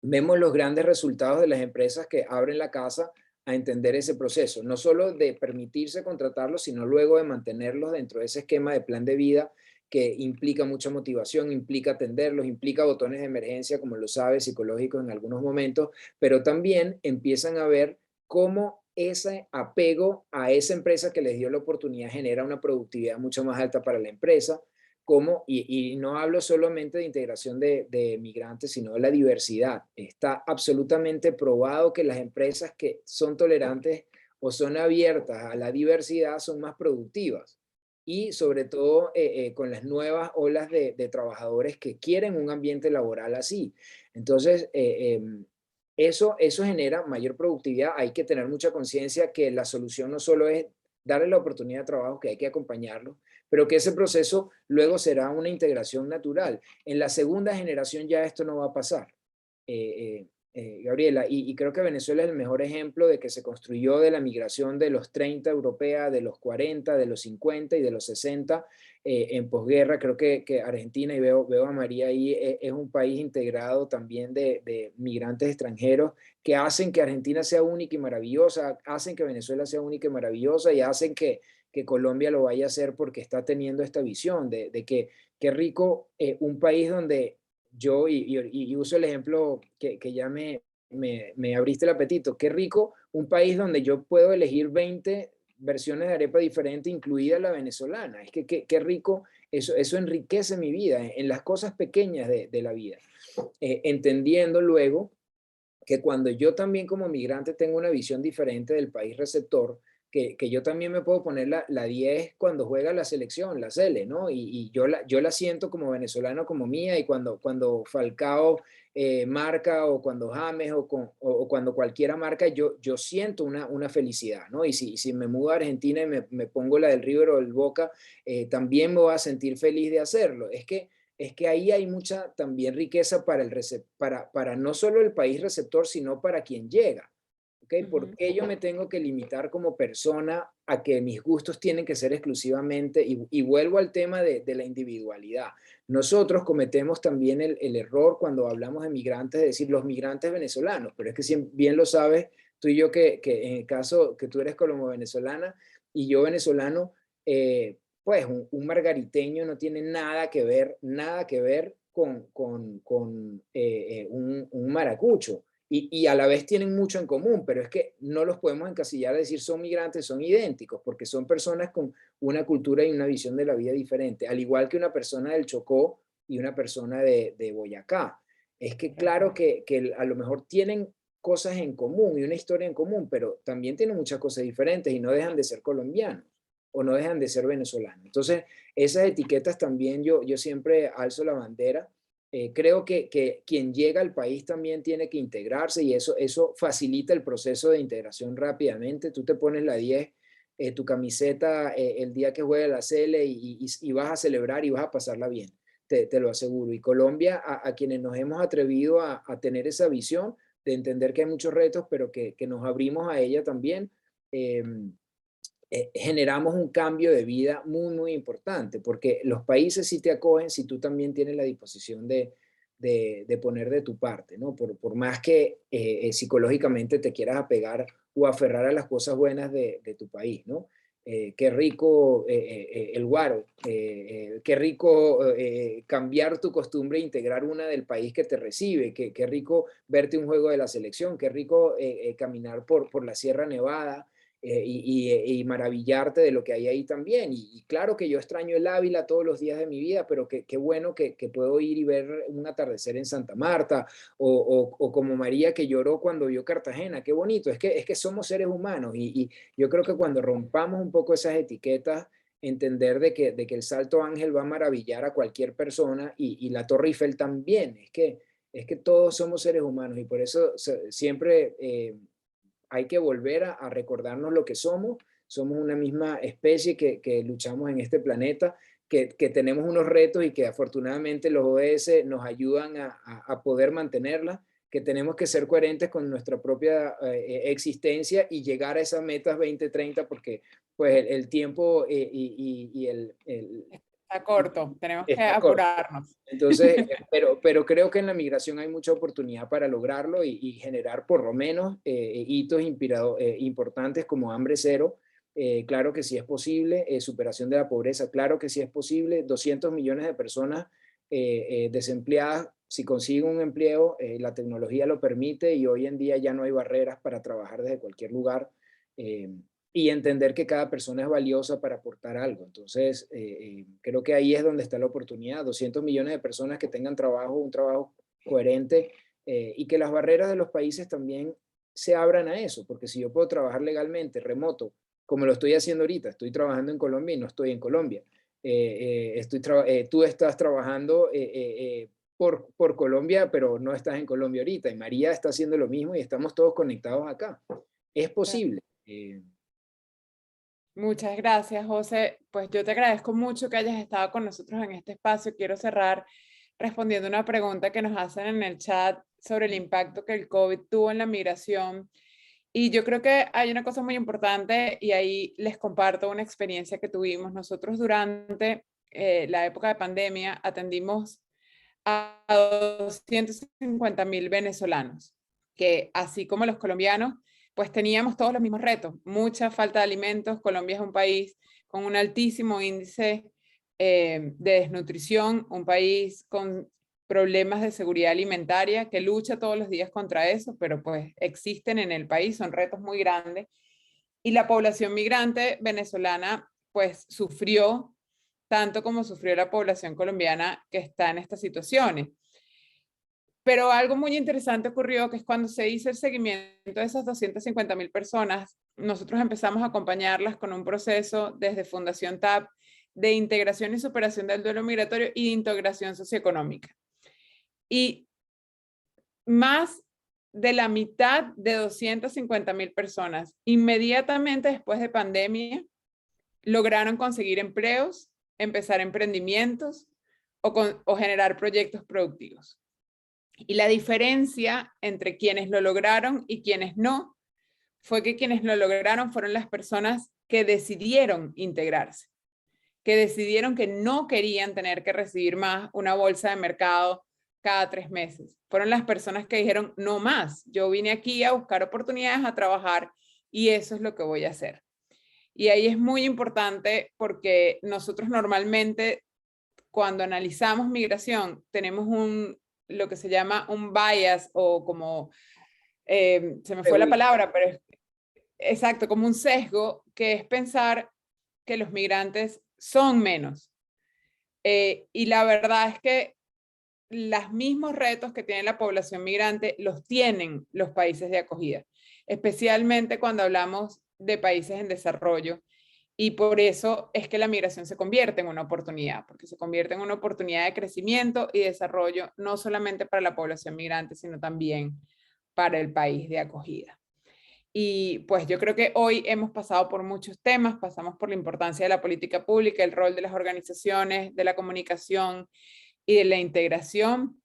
vemos los grandes resultados de las empresas que abren la casa a entender ese proceso, no solo de permitirse contratarlos, sino luego de mantenerlos dentro de ese esquema de plan de vida que implica mucha motivación, implica atenderlos, implica botones de emergencia, como lo sabes, psicológicos en algunos momentos, pero también empiezan a ver cómo ese apego a esa empresa que les dio la oportunidad genera una productividad mucho más alta para la empresa, como, y no hablo solamente de integración de migrantes, sino de la diversidad. Está absolutamente probado que las empresas que son tolerantes o son abiertas a la diversidad son más productivas. Y sobre todo con las nuevas olas de trabajadores que quieren un ambiente laboral así. Entonces, eso genera mayor productividad. Hay que tener mucha conciencia que la solución no solo es darle la oportunidad de trabajo, que hay que acompañarlo, pero que ese proceso luego será una integración natural. En la segunda generación ya esto no va a pasar, Gabriela, y creo que Venezuela es el mejor ejemplo de que se construyó de la migración de los 30 europea, de los 40, de los 50 y de los 60 en posguerra. Creo que Argentina, y veo a María ahí, es un país integrado también de migrantes extranjeros que hacen que Argentina sea única y maravillosa, hacen que Venezuela sea única y maravillosa y hacen que Colombia lo vaya a hacer porque está teniendo esta visión de que qué rico un país donde yo, y uso el ejemplo que ya me abriste el apetito, qué rico un país donde yo puedo elegir 20 versiones de arepa diferentes, incluida la venezolana. Es que qué rico, eso enriquece mi vida en las cosas pequeñas de la vida. Entendiendo luego que cuando yo también como migrante tengo una visión diferente del país receptor, que yo también me puedo poner la 10 cuando juega la selección, la Sele, ¿no? Y yo la siento como venezolano, como mía, y cuando Falcao marca, o cuando James, o cuando cualquiera marca, yo siento una felicidad, ¿no? Y si me mudo a Argentina y me pongo la del River o del Boca, también me voy a sentir feliz de hacerlo. Es que ahí hay mucha también riqueza para no solo el país receptor, sino para quien llega. ¿Okay? ¿Por qué yo me tengo que limitar como persona a que mis gustos tienen que ser exclusivamente? Y vuelvo al tema de la individualidad. Nosotros cometemos también el error cuando hablamos de migrantes, de decir los migrantes venezolanos, pero es que si bien lo sabes, tú y yo que en el caso que tú eres colombo-venezolana y yo venezolano, pues un margariteño no tiene nada que ver con un maracucho. Y a la vez tienen mucho en común, pero es que no los podemos encasillar a decir son migrantes, son idénticos, porque son personas con una cultura y una visión de la vida diferente, al igual que una persona del Chocó y una persona de Boyacá. Es que claro que a lo mejor tienen cosas en común y una historia en común, pero también tienen muchas cosas diferentes y no dejan de ser colombianos o no dejan de ser venezolanos. Entonces, esas etiquetas también yo siempre alzo la bandera. Creo que quien llega al país también tiene que integrarse y eso facilita el proceso de integración rápidamente. Tú te pones la 10, tu camiseta el día que juega la Sele y vas a celebrar y vas a pasarla bien, te lo aseguro. Y Colombia, a quienes nos hemos atrevido a tener esa visión de entender que hay muchos retos, pero que nos abrimos a ella también, generamos un cambio de vida muy, muy importante, porque los países sí te acogen si tú también tienes la disposición de poner de tu parte, ¿no? Por más que psicológicamente te quieras apegar o aferrar a las cosas buenas de tu país, ¿no? Qué rico el guaro, qué rico cambiar tu costumbre e integrar una del país que te recibe, qué rico verte un juego de la selección, qué rico caminar por la Sierra Nevada, y maravillarte de lo que hay ahí también. Y claro que yo extraño el Ávila todos los días de mi vida, pero qué bueno que puedo ir y ver un atardecer en Santa Marta, o como María que lloró cuando vio Cartagena. Qué bonito, es que somos seres humanos y yo creo que cuando rompamos un poco esas etiquetas, entender de que el Salto Ángel va a maravillar a cualquier persona y la Torre Eiffel también, es que todos somos seres humanos y por eso siempre hay que volver a recordarnos lo que somos. Somos una misma especie que luchamos en este planeta, que tenemos unos retos y que afortunadamente los ODS nos ayudan a poder mantenerla, que tenemos que ser coherentes con nuestra propia existencia y llegar a esas metas 2030 porque pues el tiempo Está corto, tenemos que está corto. apurarnos. Entonces, pero creo que en la migración hay mucha oportunidad para lograrlo y generar por lo menos hitos importantes como Hambre Cero, claro que sí es posible, superación de la pobreza, claro que sí es posible, 200 millones de personas desempleadas, si consiguen un empleo, la tecnología lo permite y hoy en día ya no hay barreras para trabajar desde cualquier lugar, y entender que cada persona es valiosa para aportar algo. Entonces, creo que ahí es donde está la oportunidad, 200 millones de personas que tengan trabajo, un trabajo coherente, y que las barreras de los países también se abran a eso, porque si yo puedo trabajar legalmente, remoto, como lo estoy haciendo ahorita, estoy trabajando en Colombia y no estoy en Colombia. Tú estás trabajando por Colombia, pero no estás en Colombia ahorita, y María está haciendo lo mismo y estamos todos conectados acá. Es posible. Muchas gracias, José. Pues yo te agradezco mucho que hayas estado con nosotros en este espacio. Quiero cerrar respondiendo una pregunta que nos hacen en el chat sobre el impacto que el COVID tuvo en la migración. Y yo creo que hay una cosa muy importante y ahí les comparto una experiencia que tuvimos. Nosotros durante la época de pandemia atendimos a 250.000 venezolanos, que así como los colombianos, pues teníamos todos los mismos retos, mucha falta de alimentos. Colombia es un país con un altísimo índice de desnutrición, un país con problemas de seguridad alimentaria, que lucha todos los días contra eso, pero pues existen en el país, son retos muy grandes. Y la población migrante venezolana pues sufrió tanto como sufrió la población colombiana que está en estas situaciones. Pero algo muy interesante ocurrió, que es cuando se hizo el seguimiento de esas 250.000 personas, nosotros empezamos a acompañarlas con un proceso desde Fundación TAP de integración y superación del duelo migratorio y de integración socioeconómica. Y más de la mitad de 250.000 personas, inmediatamente después de pandemia, lograron conseguir empleos, empezar emprendimientos o generar proyectos productivos. Y la diferencia entre quienes lo lograron y quienes no, fue que quienes lo lograron fueron las personas que decidieron integrarse, que decidieron que no querían tener que recibir más una bolsa de mercado cada 3 meses. Fueron las personas que dijeron, no más, yo vine aquí a buscar oportunidades, a trabajar, y eso es lo que voy a hacer. Y ahí es muy importante porque nosotros normalmente cuando analizamos migración tenemos lo que se llama un bias o como, se me fue la palabra, pero es exacto, como un sesgo, que es pensar que los migrantes son menos. Y la verdad es que los mismos retos que tiene la población migrante los tienen los países de acogida, especialmente cuando hablamos de países en desarrollo. Y por eso es que la migración se convierte en una oportunidad, porque se convierte en una oportunidad de crecimiento y desarrollo, no solamente para la población migrante, sino también para el país de acogida. Y pues yo creo que hoy hemos pasado por muchos temas, pasamos por la importancia de la política pública, el rol de las organizaciones, de la comunicación y de la integración,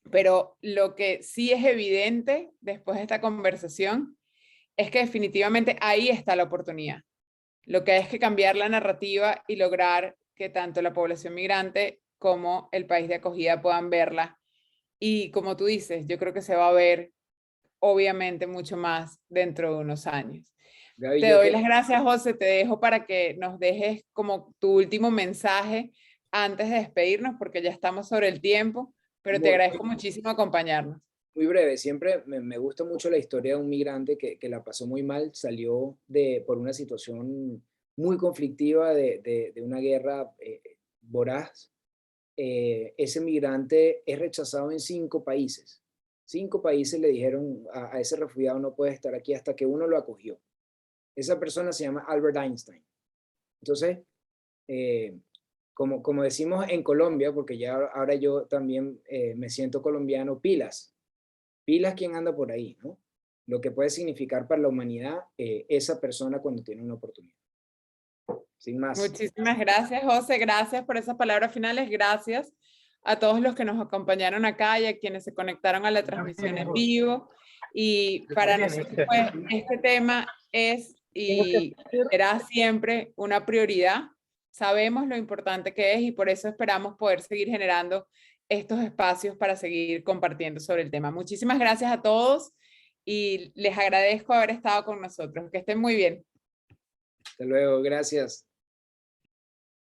pero lo que sí es evidente después de esta conversación es que definitivamente ahí está la oportunidad. Lo que hay es que cambiar la narrativa y lograr que tanto la población migrante como el país de acogida puedan verla. Y como tú dices, yo creo que se va a ver obviamente mucho más dentro de unos años. Gaby, Te doy las gracias, José. Te dejo para que nos dejes como tu último mensaje antes de despedirnos, porque ya estamos sobre el tiempo, pero te agradezco muchísimo acompañarnos. Muy breve, siempre me gusta mucho la historia de un migrante que la pasó muy mal, salió por una situación muy conflictiva de una guerra voraz. Ese migrante es rechazado en 5 países. 5 países le dijeron a ese refugiado no puede estar aquí hasta que uno lo acogió. Esa persona se llama Albert Einstein. Entonces, como decimos en Colombia, porque ya ahora yo también me siento colombiano, pilas quien anda por ahí, ¿no? Lo que puede significar para la humanidad esa persona cuando tiene una oportunidad. Sin más. Muchísimas gracias, José. Gracias por esas palabras finales. Gracias a todos los que nos acompañaron acá y a quienes se conectaron a la transmisión en vivo. Y para nosotros, pues, este tema es y será siempre una prioridad. Sabemos lo importante que es y por eso esperamos poder seguir generando estos espacios para seguir compartiendo sobre el tema. Muchísimas gracias a todos y les agradezco haber estado con nosotros. Que estén muy bien. Hasta luego, gracias.